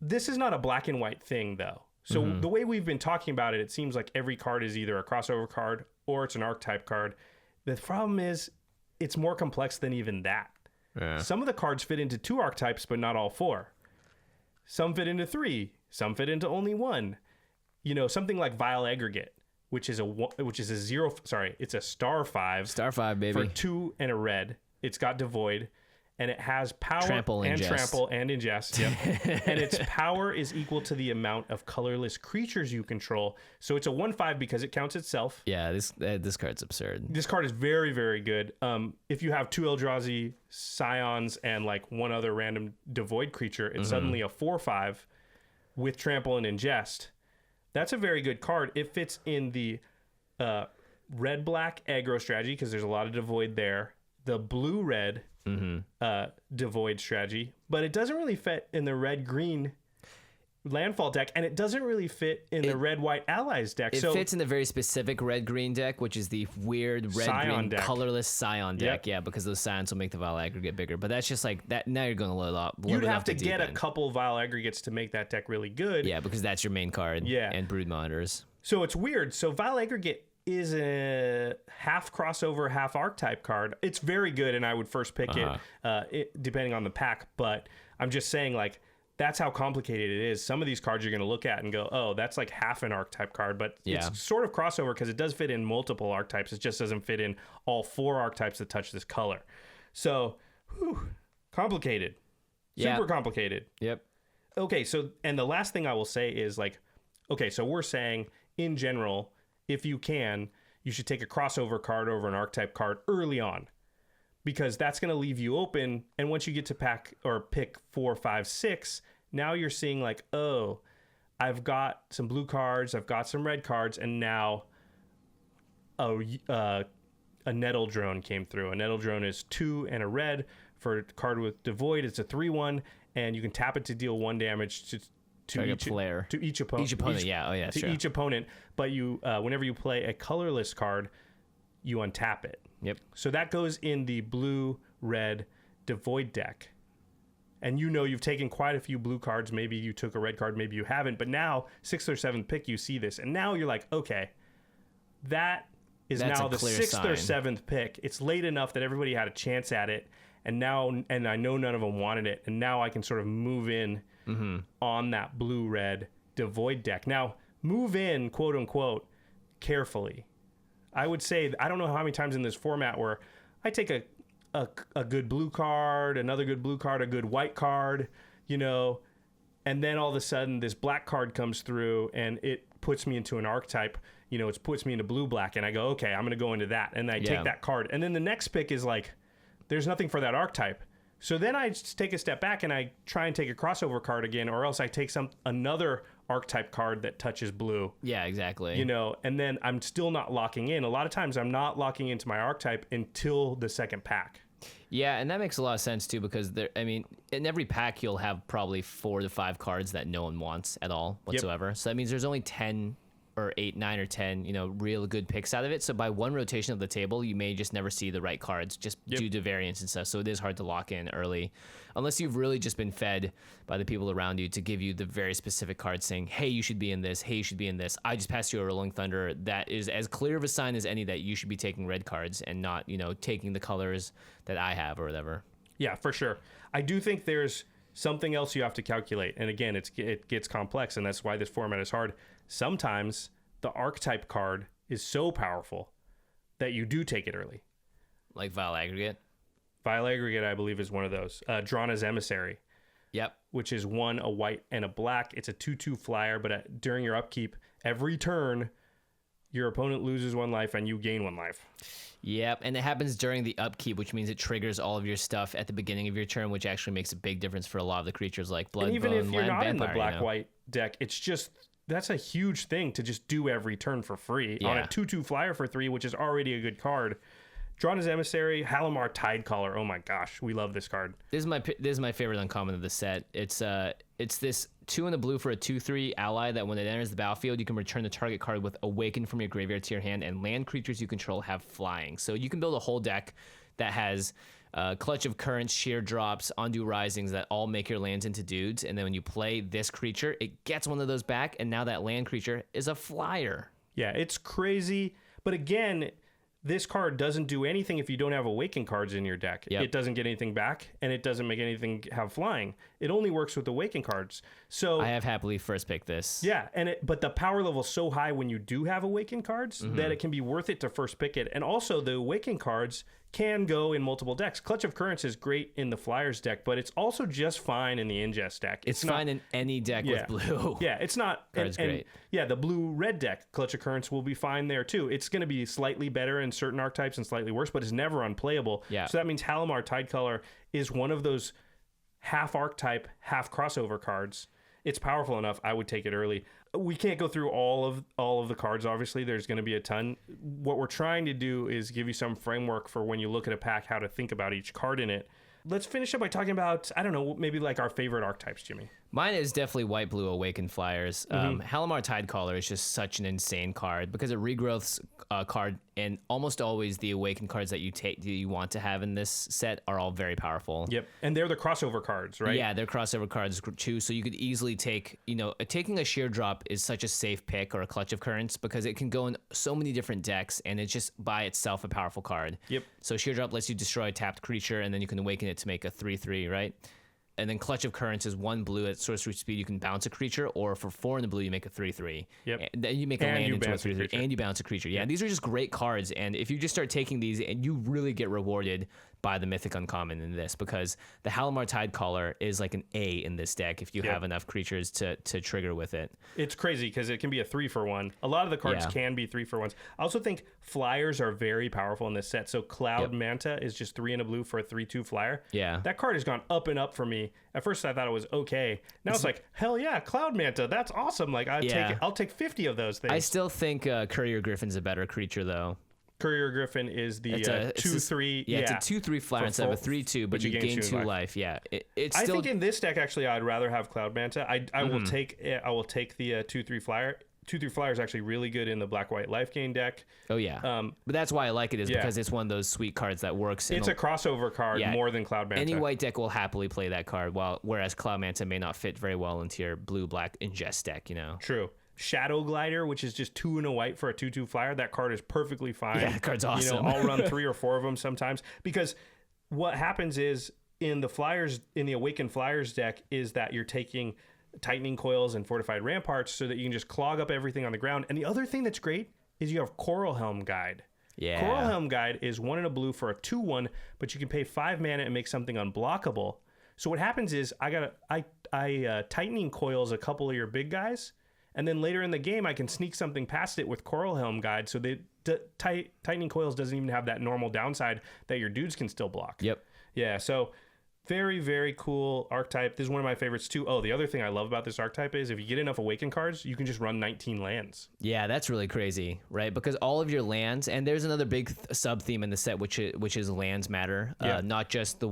this is not a black and white thing though. So the way we've been talking about it, it seems like every card is either a crossover card or it's an archetype card. The problem is it's more complex than even that. Yeah. Some of the cards fit into 2 archetypes, but not all 4. Some fit into 3. Some fit into only 1. You know, something like Vile Aggregate, which is a 0. Sorry, it's a star 5. Star 5, baby. For 2 and a red. It's got Devoid, and it has power Trample, and ingest. trample and ingest. Yep. And its power is equal to the amount of colorless creatures you control. So it's a 1/5 because it counts itself. Yeah, this card's absurd. This card is very, very good. If you have 2 Eldrazi Scions and like 1 other random Devoid creature, it's suddenly a 4/5 with trample and ingest. That's a very good card. It fits in the red-black aggro strategy because there's a lot of Devoid there. The blue-red Devoid strategy, but it doesn't really fit in the red-green Landfall deck, and it doesn't really fit in the red-white allies deck. It fits in the very specific red-green deck, which is the weird red-green colorless Scion deck. Yep. Yeah, because those Scions will make the Vile Aggregate bigger. But that's just like that. Now you're going to load up. You'd have to get a couple Vile Aggregates to make that deck really good. Yeah, because that's your main card. Yeah. And Brood Monitors. So it's weird. So Vile Aggregate is a half crossover, half archetype card. It's very good, and I would first pick it depending on the pack. But I'm just saying, like, that's how complicated it is. Some of these cards you're going to look at and go, oh, that's like half an archetype card, but it's sort of crossover because it does fit in multiple archetypes. It just doesn't fit in all 4 archetypes that touch this color. So, complicated. Yeah. Super complicated. Yep. Okay, so and the last thing I will say is like, okay, so we're saying in general, if you can, you should take a crossover card over an archetype card early on, because that's going to leave you open. And once you get to pick 4, 5, 6, now you're seeing like, oh, I've got some blue cards, I've got some red cards, and now a Nettle Drone came through. A Nettle Drone is 2 and a red. For a card with Devoid, it's a 3/1, and you can tap it to deal 1 damage to each player. To each opponent. Each opponent, yeah. Oh, yeah, to sure. each opponent. But you, whenever you play a colorless card, you untap it. Yep. So that goes in the blue-red Devoid deck. And you know you've taken quite a few blue cards. Maybe you took a red card, maybe you haven't. But now, 6th or 7th pick, you see this. And now you're like, okay, that's now the 6th or 7th pick. It's late enough that everybody had a chance at it. And I know none of them wanted it. And now I can sort of move in on that blue-red Devoid deck. Now, move in, quote unquote, carefully. I would say, I don't know how many times in this format where I take a good blue card, another good blue card, a good white card, and then all of a sudden this black card comes through and it puts me into an archetype, it puts me into blue-black, and I go, okay, I'm going to go into that. And I take that card. And then the next pick is like, there's nothing for that archetype. So then I just take a step back and I try and take a crossover card again, or else I take another archetype card that touches blue. Yeah, exactly. And then I'm still not locking in. A lot of times I'm not locking into my archetype until the second pack. Yeah, and that makes a lot of sense too, because in every pack you'll have probably 4 to 5 cards that no one wants at all whatsoever. Yep. So that means there's only 10 or 8, 9 or 10, real good picks out of it. So by one rotation of the table, you may just never see the right cards just due to variance and stuff. So it is hard to lock in early, unless you've really just been fed by the people around you to give you the very specific cards saying, hey, you should be in this. Hey, you should be in this. I just passed you a Rolling Thunder. That is as clear of a sign as any that you should be taking red cards and not, taking the colors that I have or whatever. Yeah, for sure. I do think there's something else you have to calculate. And again, it gets complex, and that's why this format is hard. Sometimes the archetype card is so powerful that you do take it early. Like Vile Aggregate? Vile Aggregate, I believe, is one of those. Drawn as Emissary. Yep. Which is 1, a white, and a black. It's a 2/2 flyer, but during your upkeep, every turn, your opponent loses 1 life and you gain 1 life. Yep, and it happens during the upkeep, which means it triggers all of your stuff at the beginning of your turn, which actually makes a big difference for a lot of the creatures like Blood, and even Bone, if you're Land, not Vampire, in the black-white deck, it's just... That's a huge thing to just do every turn for free on a 2/2 flyer for 3, which is already a good card. Drawn as Emissary, Halimar Tidecaller. Oh my gosh, we love this card. This is my favorite uncommon of the set. It's this 2 in the blue for a 2/3 ally that when it enters the battlefield, you can return the target card with Awaken from your graveyard to your hand, and land creatures you control have flying. So you can build a whole deck that has Clutch of Currents, Sheer Drops, Undo Risings that all make your lands into dudes, and then when you play this creature, it gets one of those back, and now that land creature is a flyer. Yeah, it's crazy. But again, this card doesn't do anything if you don't have Awaken cards in your deck. Yep. It doesn't get anything back, and it doesn't make anything have flying. It only works with Awaken cards. So I have happily first picked this. Yeah, but the power level is so high when you do have Awaken cards that it can be worth it to first pick it. And also, the Awaken cards can go in multiple decks. Clutch of Currents is great in the Flyers deck, but it's also just fine in the Ingest deck. It's fine in any deck with blue. Yeah, it's not. Card's great. Yeah, the blue-red deck, Clutch of Currents, will be fine there too. It's going to be slightly better in certain archetypes and slightly worse, but it's never unplayable. Yeah. So that means Halimar Tidecaller is one of those half archetype, half crossover cards. It's powerful enough. I would take it early. We can't go through all of the cards. Obviously, there's going to be a ton. What we're trying to do is give you some framework for when you look at a pack, how to think about each card in it. Let's finish up by talking about, I don't know, maybe like our favorite archetypes, Jimmy. Mine is definitely white blue Awakened Flyers. Halimar Tidecaller is just such an insane card because it regrowths card, and almost always the Awakened cards that you want to have in this set are all very powerful. Yep, and they're the crossover cards, right? Yeah, they're crossover cards too. So you could easily take, taking a Sheer Drop is such a safe pick, or a Clutch of Currents, because it can go in so many different decks, and it's just by itself a powerful card. Yep. So Sheer Drop lets you destroy a tapped creature, and then you can awaken it to make a 3/3, right? And then Clutch of Currents is 1 blue at sorcery speed. You can bounce a creature, or for 4 in the blue, you make a 3/3. Yep. And then you make a land into a 3/3, and you bounce a creature. Yeah, these are just great cards. And if you just start taking these, and you really get rewarded buy the Mythic Uncommon in this, because the Halimar Tidecaller is like an A in this deck if you have enough creatures to trigger with it. It's crazy because it can be a 3-for-1. A lot of the cards can be 3-for-1s. I also think flyers are very powerful in this set. So Cloud Manta is just 3 and a blue for a 3/2 flyer. Yeah. That card has gone up and up for me. At first I thought it was okay. Now it's like, hell yeah, Cloud Manta. That's awesome. Like I'll take 50 of those things. I still think Courier Griffin's a better creature though. Courier Griffin is the 2/3. Yeah, it's a 2/3 flyer instead of a 3/2, but you gain 2 life. Yeah, it's still. I think in this deck actually, I'd rather have Cloud Manta. I will take the 2/3 flyer. 2/3 flyer is actually really good in the black-white Lifegain deck. Oh yeah, but that's why I like it is because it's one of those sweet cards that works. It's a crossover card more than Cloud Manta. Any white deck will happily play that card, whereas Cloud Manta may not fit very well into your blue-black Ingest deck. True. Shadow Glider, which is just 2 and a white for a 2/2 flyer. That card is perfectly fine. Yeah, that card's awesome. I'll run 3 or 4 of them sometimes, because what happens is in the Awakened Flyers deck is that you're taking Tightening Coils and Fortified Ramparts so that you can just clog up everything on the ground. And the other thing that's great is you have Coral Helm Guide. Yeah. Coral Helm Guide is 1 and a blue for a 2/1, but you can pay 5 mana and make something unblockable. So what happens is I Tightening Coils a couple of your big guys, and then later in the game, I can sneak something past it with Coral Helm Guide, so Tightening Coils doesn't even have that normal downside that your dudes can still block. Yep. Yeah, so very, very cool archetype. This is one of my favorites, too. Oh, the other thing I love about this archetype is if you get enough Awaken cards, you can just run 19 lands. Yeah, that's really crazy, right? Because all of your lands, and there's another big sub-theme in the set, which is lands matter. Not just the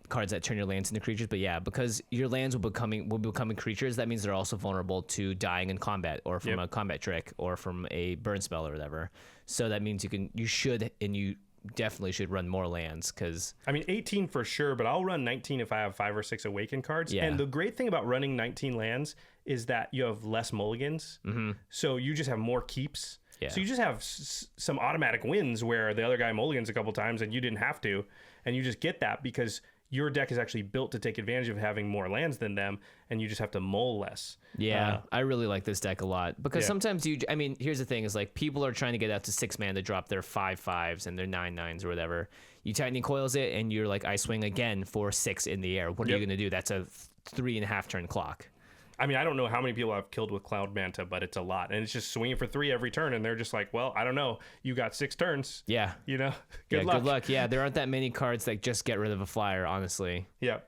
cards that turn your lands into creatures, but because your lands will be becoming creatures, that means they're also vulnerable to dying in combat, or from a combat trick, or from a burn spell or whatever. So that means you definitely should run more lands, because 18 for sure, but I'll run 19 if I have 5 or 6 Awaken cards. And the great thing about running 19 lands is that you have less mulligans, so you just have more keeps. So you just have some automatic wins where the other guy mulligans a couple times and you didn't have to, and you just get that because your deck is actually built to take advantage of having more lands than them, and you just have to mull less. I really like this deck a lot, because sometimes here's the thing is, like, people are trying to get out to 6 mana to drop their 5/5s and their 9/9s or whatever. You Tightening Coils it and you're like, I swing again for 6 in the air. What are you going to do? That's a 3.5 turn clock. I don't know how many people I've killed with Cloud Manta, but it's a lot. And it's just swinging for 3 every turn, and they're just like, well, I don't know. You got 6 turns. Yeah. Good luck. Good luck. Yeah, there aren't that many cards that just get rid of a flyer, honestly. Yeah.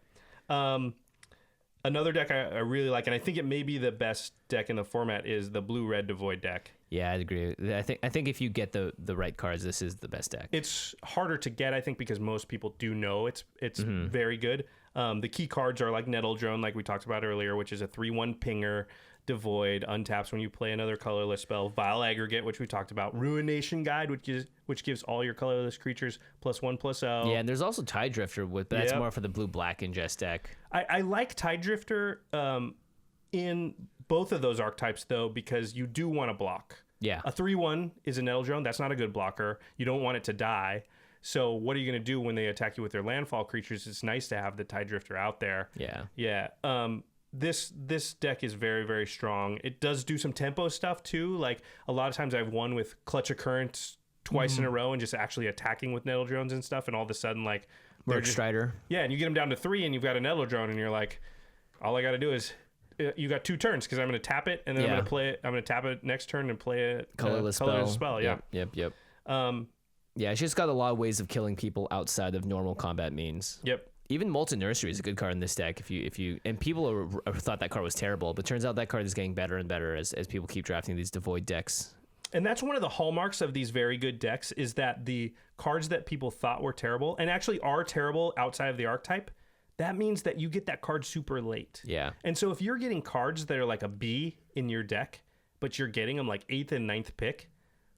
Another deck I really like, and I think it may be the best deck in the format, is the blue-red Devoid deck. Yeah, I'd agree. I think if you get the right cards, this is the best deck. It's harder to get, I think, because most people do know it's very good. The key cards are like Nettle Drone, like we talked about earlier, which is a 3/1 pinger. Devoid untaps when you play another colorless spell. Vile Aggregate, which we talked about. Ruination Guide, which gives all your colorless creatures +1/+0. Yeah, and there's also Tide Drifter, but that's more for the blue-black Ingest deck. I like Tide Drifter in both of those archetypes, though, because you do want to block. Yeah. A 3/1 is a Nettle Drone. That's not a good blocker. You don't want it to die. So what are you going to do when they attack you with their landfall creatures? It's nice to have the Tide Drifter out there. Yeah. This deck is very, very strong. It does do some tempo stuff too. Like a lot of times I've won with Clutch of Currents twice in a row and just actually attacking with Nettle Drones and stuff. And all of a sudden, like, Merc Strider. Yeah, and you get them down to 3 and you've got a Nettle Drone and you're like, all I got to do is you got 2 turns because I'm going to tap it and then I'm going to play it. I'm going to tap it next turn and play a colorless spell. Yeah. Yep. Yeah, it's just got a lot of ways of killing people outside of normal combat means. Yep. Even Molten Nursery is a good card in this deck. If you and people thought that card was terrible, but turns out that card is getting better and better as people keep drafting these Devoid decks. And that's one of the hallmarks of these very good decks is that the cards that people thought were terrible and actually are terrible outside of the archetype, that means that you get that card super late. Yeah. And so if you're getting cards that are like a B in your deck, but you're getting them like 8th and 9th pick,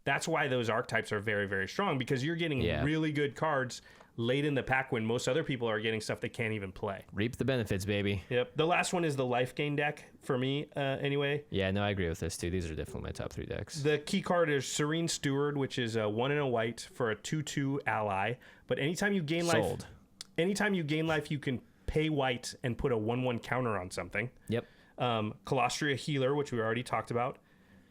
that's why those archetypes are very, very strong, because you're getting really good cards late in the pack when most other people are getting stuff they can't even play. Reap the benefits, baby. Yep. The last one is the Lifegain deck for me, anyway. Yeah, no, I agree with this too. These are definitely my top 3 decks. The key card is Serene Steward, which is a 1 and a white for a 2/2 ally. But anytime you gain life, you can pay white and put a 1/1 counter on something. Yep. Colostria Healer, which we already talked about.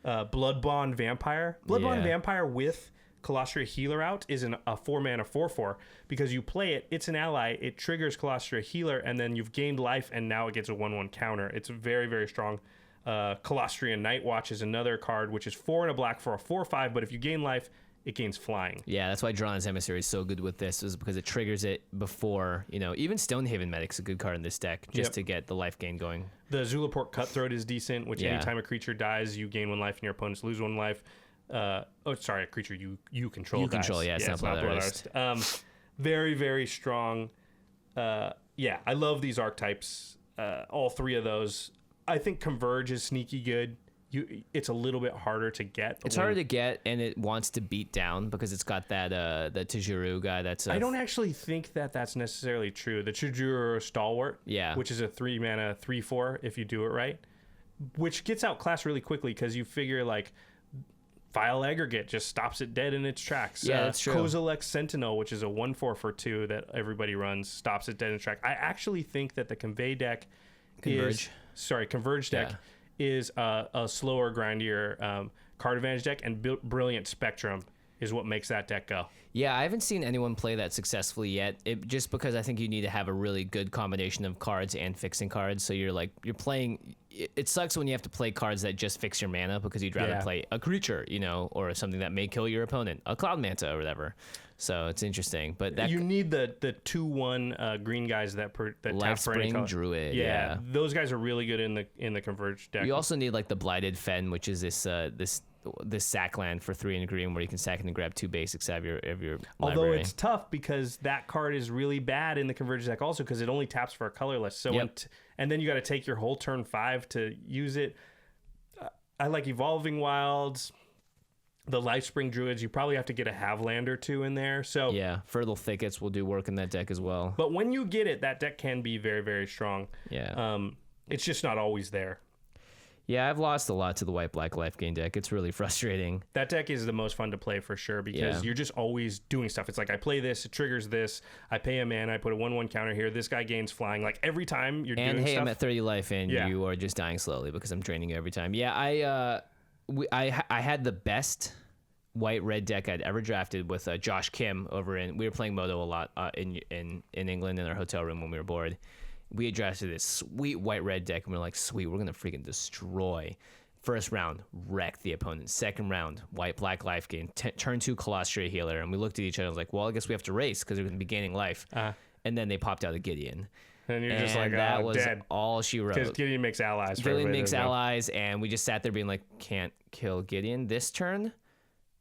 Bloodbond Vampire. Bloodbond Vampire with Colostria Healer out is a 4-mana 4/4 because you play it, it's an ally, it triggers Colostria Healer, and then you've gained life, and now it gets a 1/1 counter. It's very, very strong. Colostrian Night Watch is another card, which is 4 and a black for a 4/5, but if you gain life, it gains flying. Yeah, that's why Drawn's Emissary is so good with this, is because it triggers it before, even Stonehaven Medic's a good card in this deck, just to get the life gain going. The Zulaport Cutthroat is decent, which anytime a creature dies, you gain 1 life and your opponents lose 1 life. A creature you control dies. Control, it's not Blood Artist. Very, very strong. I love these archetypes, all 3 of those. I think Converge is sneaky good. It's a little bit harder to get. It's harder to get, and it wants to beat down because it's got that the Tajuru guy. I don't actually think that's necessarily true. The Tajuru Stalwart, which is a 3-mana 3/4 if you do it right, which gets outclassed really quickly because you figure like Vile Aggregate just stops it dead in its tracks. Yeah, that's true. Kozilek Sentinel, which is a 1/4 for 2 that everybody runs, stops it dead in its track. I actually think that the Converge deck is a slower, grindier card advantage deck, and Brilliant Spectrum is what makes that deck go. Yeah, I haven't seen anyone play that successfully yet. Just because I think you need to have a really good combination of cards and fixing cards. So you're playing. It sucks when you have to play cards that just fix your mana because you'd rather play a creature, or something that may kill your opponent, a Cloud Manta or whatever. So it's interesting, but you need the 2/1 green guys that tap for any color. Druid. Yeah, those guys are really good in the Converge deck. You also need like the Blighted Fen, which is this sack land for 3 and green where you can sack and grab 2 basics out of your Although library. it's tough because that card is really bad in the Converge deck also because it only taps for a colorless. So and then you got to take your whole turn 5 to use it. I like Evolving Wilds. The Lifespring Druids, you probably have to get a Havland or 2 in there. So Fertile Thickets will do work in that deck as well. But when you get it, that deck can be very, very strong. Yeah. It's just not always there. Yeah, I've lost a lot to the white-black Lifegain deck. It's really frustrating. That deck is the most fun to play for sure because you're just always doing stuff. It's like, I play this, it triggers this, I pay a mana, I put a 1/1 counter here, this guy gains flying. Like, every time you're doing stuff. And hey, I'm at 30 life and you are just dying slowly because I'm draining you every time. Yeah, I had the best white-red deck I'd ever drafted with Josh Kim we were playing Moto a lot in England in our hotel room when we were bored. We had drafted this sweet white-red deck, and we were like, sweet, we're going to freaking destroy. First round, wreck the opponent. Second round, white-black Lifegain. Turn 2, Colostria Healer. And we looked at each other and was like, well, I guess we have to race because they're going to be gaining life. And then they popped out a Gideon. And you're just like, that was dead. all she wrote. Because Gideon makes allies. Gideon makes allies, and we just sat there being like, can't kill Gideon this turn.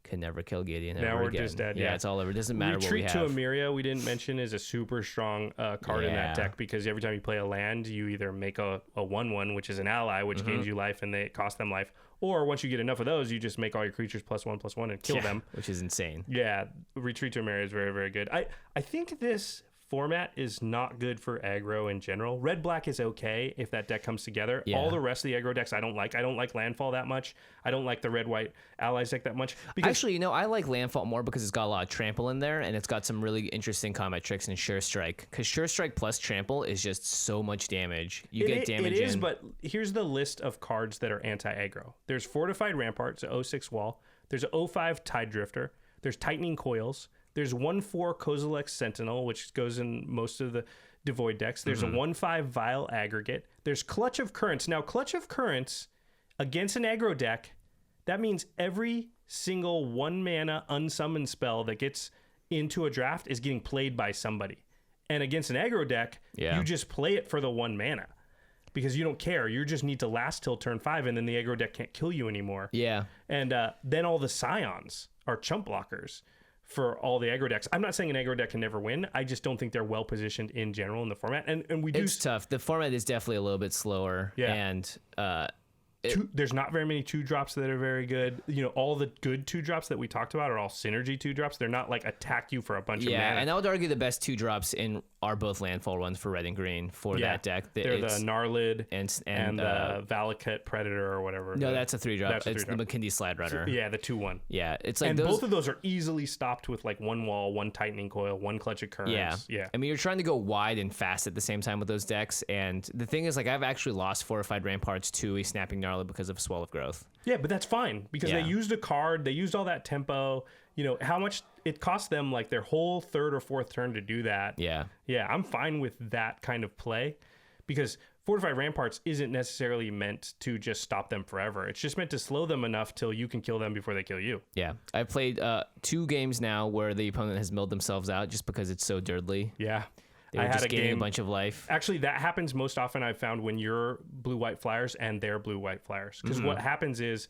Can never kill Gideon ever now we're again. just dead. Yeah, it's all over. It doesn't matter what we have. Retreat to Emiria, we didn't mention, is a super strong card in that deck because every time you play a land, you either make a 1/1, which is an ally, which gains you life and they cost them life, or once you get enough of those, you just make all your creatures +1/+1 and kill them, which is insane. Yeah, Retreat to Emiria is very, very good. I think this format is not good for aggro in general. Red black is okay if that deck comes together. Yeah. All the rest of the aggro decks I don't like. I don't like Landfall that much. I don't like the red white allies deck that much. Because actually, I like Landfall more because it's got a lot of trample in there and it's got some really interesting combat tricks and Sure Strike. Because Sure Strike plus trample is just so much damage. You get damage. It is, but here's the list of cards that are anti-aggro. There's Fortified Rampart, so 0/6 wall. There's a 0/5 Tide Drifter. There's Tightening Coils. There's 1/4 Kozilek Sentinel, which goes in most of the Devoid decks. There's a 1/5 Vile Aggregate. There's Clutch of Currents. Now, Clutch of Currents against an aggro deck, that means every single 1-mana unsummoned spell that gets into a draft is getting played by somebody. And against an aggro deck, you just play it for the 1 mana. Because you don't care. You just need to last till turn 5, and then the aggro deck can't kill you anymore. Yeah. And then all the Scions are chump blockers for all the aggro decks. I'm not saying an aggro deck can never win. I just don't think they're well positioned in general in the format. And we do. It's tough. The format is definitely a little bit slower. Yeah. And there's not very many 2-drops that are very good. All the good 2-drops that we talked about are all synergy 2-drops. They're not like attack you for a bunch of mana. Yeah, and I would argue the best 2-drops in are both Landfall runs for red and green for that deck. They're the Gnarlid and the Valakut Predator or whatever. No, that's a 3-drop. It's the McKinney Slide Runner. Yeah, the 2/1. Yeah, it's like and both of those are easily stopped with like 1 wall, 1 Tightening Coil, 1 Clutch of Currents. Yeah. I mean, you're trying to go wide and fast at the same time with those decks. And the thing is, like, I've actually lost Fortified Ramparts to a Snapping Gnarlid because of Swell of Growth. Yeah, but that's fine because they used a card, they used all that tempo. how much it costs them like their whole third or fourth turn to do that. Yeah. Yeah, I'm fine with that kind of play because Fortified Ramparts isn't necessarily meant to just stop them forever. It's just meant to slow them enough till you can kill them before they kill you. Yeah. I've played 2 games now where the opponent has milled themselves out just because it's so dirtly. Yeah. They were just gaining a bunch of life. Actually, that happens most often I've found when you're blue-white flyers and they're blue-white flyers. Because what happens is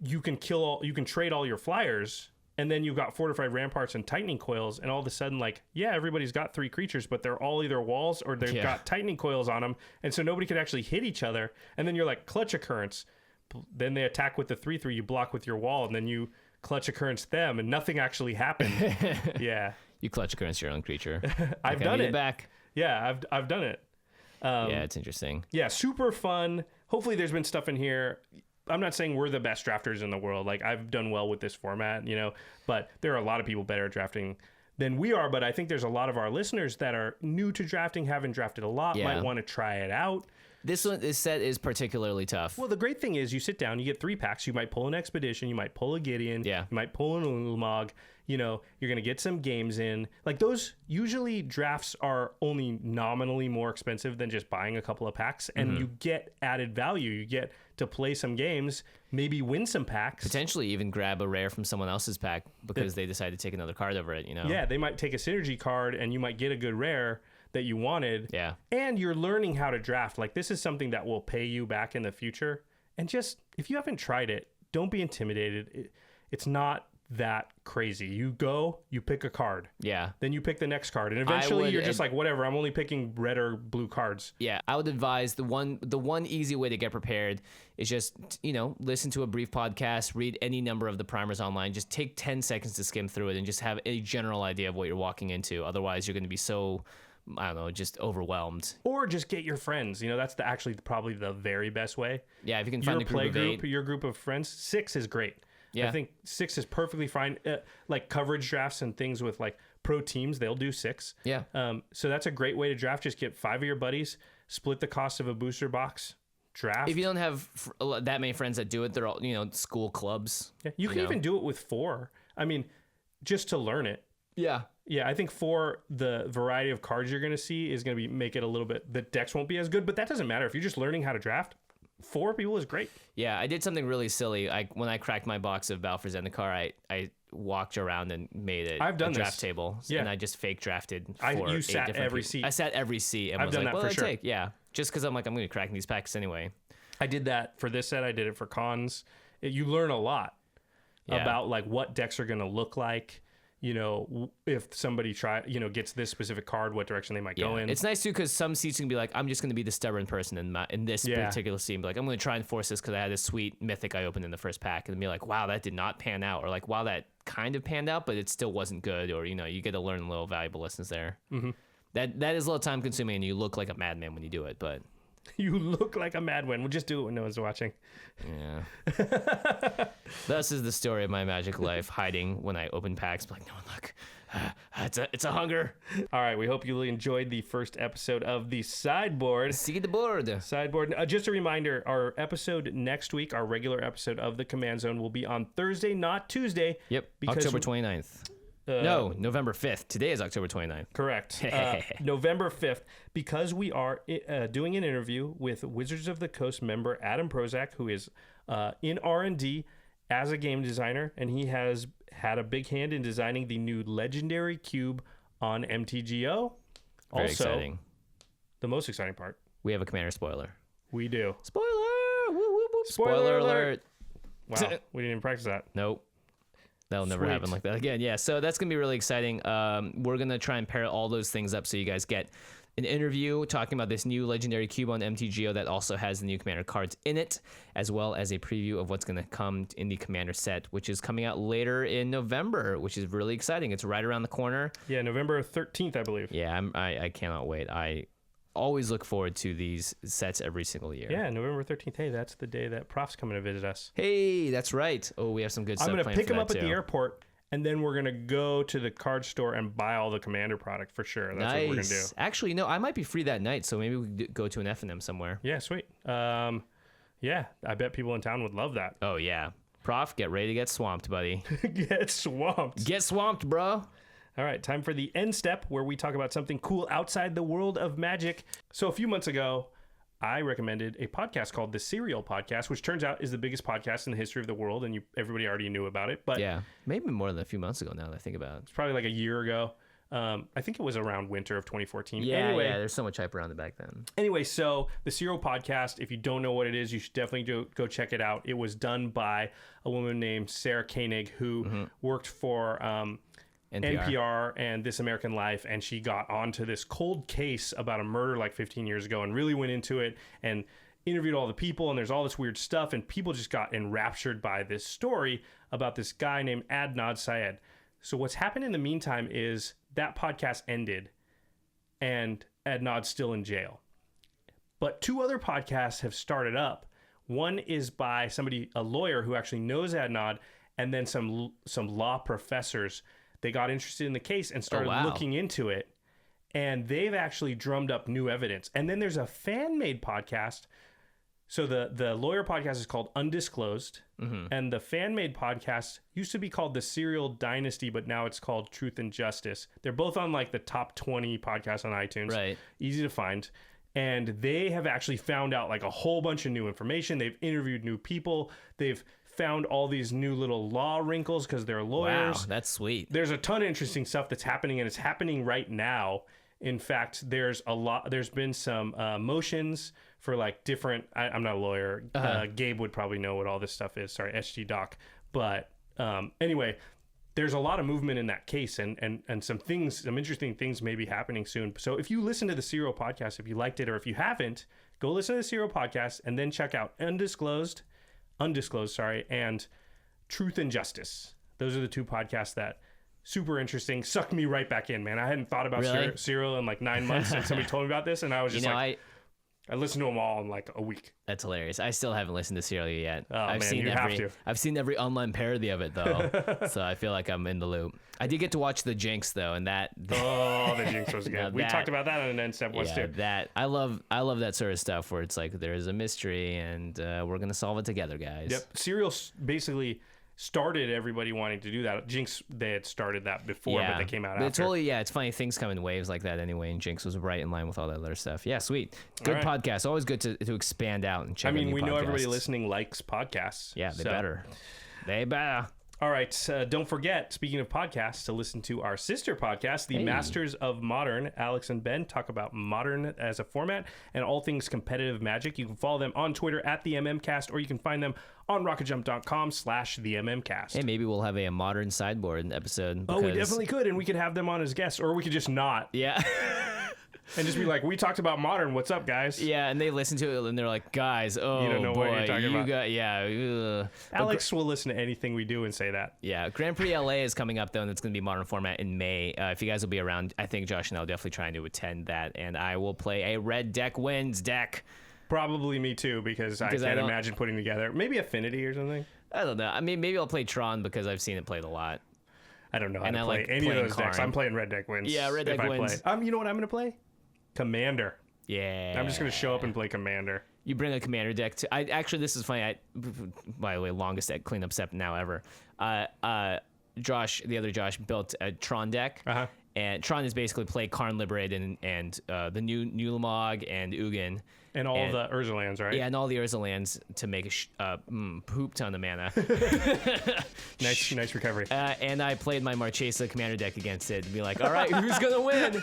you can trade all your flyers, and then you've got Fortified Ramparts and Tightening Coils, and all of a sudden, like, yeah, everybody's got 3 creatures, but they're all either walls or they've got Tightening Coils on them, and so nobody can actually hit each other. And then you're like, Clutch Occurrence. Then they attack with the 3/3, you block with your wall, and then you Clutch Occurrence them, and nothing actually happened. Yeah. You Clutch Occurrence your own creature. I've done it. Back. Yeah, I've done it. Yeah, it's interesting. Yeah, super fun. Hopefully there's been stuff in here. I'm not saying we're the best drafters in the world. Like, I've done well with this format, but there are a lot of people better at drafting than we are. But I think there's a lot of our listeners that are new to drafting, haven't drafted a lot, might want to try it out. This set is particularly tough. Well, the great thing is you sit down, you get 3 packs. You might pull an Expedition, you might pull a Gideon, you might pull an Ulamog. You're going to get some games in. Like, those usually drafts are only nominally more expensive than just buying a couple of packs, and you get added value. You get to play some games, maybe win some packs. Potentially even grab a rare from someone else's pack because they decide to take another card over it, Yeah, they might take a synergy card, and you might get a good rare that you wanted. Yeah. And you're learning how to draft. Like, this is something that will pay you back in the future. And just, if you haven't tried it, don't be intimidated. It's not that crazy. You go, you pick a card. Yeah. Then you pick the next card. And eventually you're just like, whatever, I'm only picking red or blue cards. Yeah. I would advise the one easy way to get prepared is just, listen to a brief podcast, read any number of the primers online. Just take 10 seconds to skim through it and just have a general idea of what you're walking into. Otherwise, you're going to be so, I don't know, just overwhelmed. Or just get your friends. That's actually probably the very best way. Yeah, if you can find a group of 8. Your group of friends, 6 is great. Yeah. I think 6 is perfectly fine. Like coverage drafts and things with like pro teams, they'll do 6. Yeah. So that's a great way to draft. Just get 5 of your buddies, split the cost of a booster box, draft. If you don't have that many friends that do it, they're all, school clubs. Yeah. You can even do it with 4. I mean, just to learn it. Yeah. Yeah, I think 4, the variety of cards you're going to see is going to make it a little bit, the decks won't be as good, but that doesn't matter. If you're just learning how to draft, 4 people is great. Yeah, I did something really silly. When I cracked my box of FOR ZENDIKAR, I walked around and made it a draft table. Yeah. And I just fake drafted you sat every seat. I sat every seat and I've was done like, that what for do I sure. take? Yeah, just because I'm like, I'm going to crack these packs anyway. I did that for this set. I did it for cons. You learn a lot about like what decks are going to look like. If somebody gets this specific card, what direction they might go in. It's nice too because some seats can be like, I'm just going to be the stubborn person in this particular scene. Be like, I'm going to try and force this because I had this sweet mythic I opened in the first pack, and be like, wow, that did not pan out, or like, wow, that kind of panned out, but it still wasn't good, or you get to learn little valuable lessons there. Mm-hmm. That is a little time consuming, and you look like a madman when you do it, but. You look like a madman. We'll just do it when no one's watching. Yeah. Thus is the story of my magic life, hiding when I open packs. Like, no one look. It's a hunger. All right. We hope you enjoyed the first episode of the Sideboard. See the board. Sideboard. Just a reminder, our episode next week, our regular episode of the Command Zone, will be on Thursday, not Tuesday. Yep. October 29th. No, November 5th. Today is October 29th. Correct. November 5th, because we are doing an interview with Wizards of the Coast member Adam Prozac, who is in R&D as a game designer, and he has had a big hand in designing the new Legendary Cube on MTGO. Very also, exciting. The most exciting part. We have a Commander spoiler. We do. Spoiler! Woo, woo, woo. Spoiler alert. Wow, we didn't even practice that. Nope. That'll never happen like that again. Yeah, so that's going to be really exciting. We're going to try and pair all those things up so you guys get an interview talking about this new Legendary Cube on MTGO that also has the new Commander cards in it, as well as a preview of what's going to come in the Commander set, which is coming out later in November, which is really exciting. It's right around the corner. Yeah, November 13th, I believe. Yeah, I cannot wait. I always look forward to these sets every single year. Yeah, November 13th. Hey, that's the day that Prof's coming to visit us. Hey, that's right. Oh, we have some good stuff. I'm going to pick him up at the airport, and then we're going to go to the card store and buy all the Commander product for sure. That's what we're going to do. Actually, no, I might be free that night, so maybe we could go to an F&M somewhere. Yeah, sweet. Yeah, I bet people in town would love that. Oh, yeah. Prof, get ready to get swamped, buddy. Get swamped. Get swamped, bro. All right, time for the end step where we talk about something cool outside the world of magic. So a few months ago, I recommended a podcast called The Serial Podcast, which turns out is the biggest podcast in the history of the world, and everybody already knew about it. But Yeah, maybe more than a few months ago now that I think about it. it's probably like a year ago. I think it was around winter of 2014. Yeah, anyway, there's so much hype around it back then. Anyway, so the Serial Podcast, if you don't know what it is, you should definitely go check it out. It was done by a woman named Sarah Koenig, who worked for NPR and This American Life, and she got onto this cold case about a murder like 15 years ago and really went into it and interviewed all the people, and there's all this weird stuff, and people just got enraptured by this story about this guy named Adnan Syed. So what's happened in the meantime is that podcast ended, and Adnan's still in jail. But two other podcasts have started up. One is by a lawyer who actually knows Adnan, and then some law professors. They got interested in the case and started looking into it, and they've actually drummed up new evidence. And then there's a fan-made podcast. So the lawyer podcast is called Undisclosed, and the fan-made podcast used to be called The Serial Dynasty, but now it's called Truth and Justice. They're both on like the top 20 podcasts on iTunes. Right. Easy to find. And they have actually found out like a whole bunch of new information. They've interviewed new people. They've found all these new little law wrinkles because they're lawyers. Wow, that's sweet. There's a ton of interesting stuff that's happening, and it's happening right now. In fact, there's been some motions for like different, I'm not a lawyer. Gabe would probably know what all this stuff is. Sorry, SG Doc. But anyway, there's a lot of movement in that case, and some interesting things may be happening soon. So if you listen to the Serial Podcast, if you liked it, or if you haven't, go listen to the Serial Podcast and then check out Undisclosed, and Truth and Justice. Those are the two podcasts that super interesting, sucked me right back in, man. I hadn't thought about Serial in like 9 months, and somebody told me about this, and I was just I listened to them all in like a week. That's hilarious. I still haven't listened to Serial yet. Oh, I've seen every online parody of it though, so I feel like I'm in the loop. I did get to watch The Jinx though, and the Jinx was good. We talked about that on an end step once too. I love that sort of stuff where it's like there's a mystery and we're gonna solve it together, guys. Yep. Serial basically started everybody wanting to do that. Jinx, they had started that before, but they came out after. It's funny. Things come in waves like that anyway, and Jinx was right in line with all that other stuff. Yeah, sweet. Good podcast. Always good to expand out and check out new podcasts. Know everybody listening likes podcasts. Yeah, they better. They better. All right, don't forget, speaking of podcasts, to listen to our sister podcast, The Masters of Modern. Alex and Ben talk about modern as a format and all things competitive Magic. You can follow them on Twitter at the MMCast, or you can find them on rocketjump.com/the MMCast. Hey, maybe we'll have a modern sideboard episode. Oh, we definitely could, and we could have them on as guests, or we could just not. Yeah. And just be like, we talked about modern. What's up, guys? Yeah, and they listen to it and they're like, guys, you don't know what you're talking about. Alex will listen to anything we do and say that. Yeah, Grand Prix LA is coming up though, and it's going to be modern format in May. If you guys will be around, I think Josh and I will definitely trying to attend that, and I will play a red deck wins deck. Probably me too, because I can't imagine putting together maybe Affinity or something. I don't know. I mean, maybe I'll play Tron because I've seen it played a lot. I don't know how to play any of those decks. I'm playing red deck wins. Yeah, red deck wins. You know what I'm going to play? Commander. Yeah. I'm just going to show up and play Commander. You bring a Commander deck to... this is funny. By the way, longest deck cleanup step now ever. Josh built a Tron deck. Uh-huh. And Tron is basically play Karn Liberated and the new Nulamog and Ugin. And all the Urza lands, right? Yeah, and all the Urza lands to make a poop ton of mana. Nice recovery. And I played my Marchesa Commander deck against it and be like, all right, who's going to win?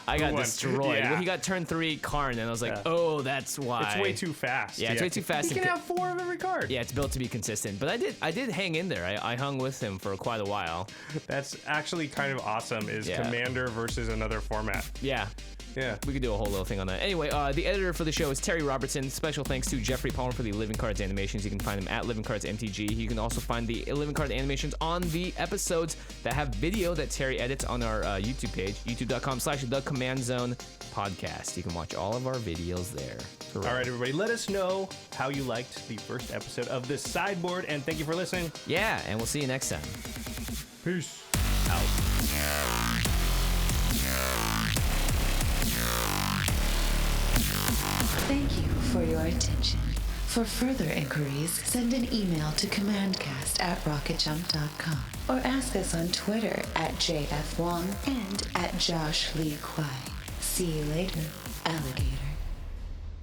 I got destroyed. Yeah. Well, he got turn 3 Karn, and I was like, oh, that's why. It's way too fast. Yeah, it's way too fast. You can have 4 of every card. Yeah, it's built to be consistent. But I did hang in there. I hung with him for quite a while. That's actually kind of awesome, is Commander versus another format. Yeah. Yeah. We could do a whole little thing on that. Anyway, the editor for the show is Terry Robertson. Special thanks to Geoffrey Palmer for the Living Cards animations. You can find them at Living Cards MTG. You can also find the Living Card animations on the episodes that have video that Terry edits on our YouTube page, youtube.com/TheCommandZone podcast. You can watch all of our videos there. Correct. All right, everybody, let us know how you liked the first episode of the Sideboard, and thank you for listening. Yeah, and we'll see you next time. Peace. Out. Thank you for your attention. For further inquiries, send an email to commandcast@rocketjump.com or ask us on Twitter @JFWong and @JoshLeeQuai. See you later, alligator.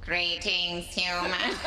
Greetings, humans.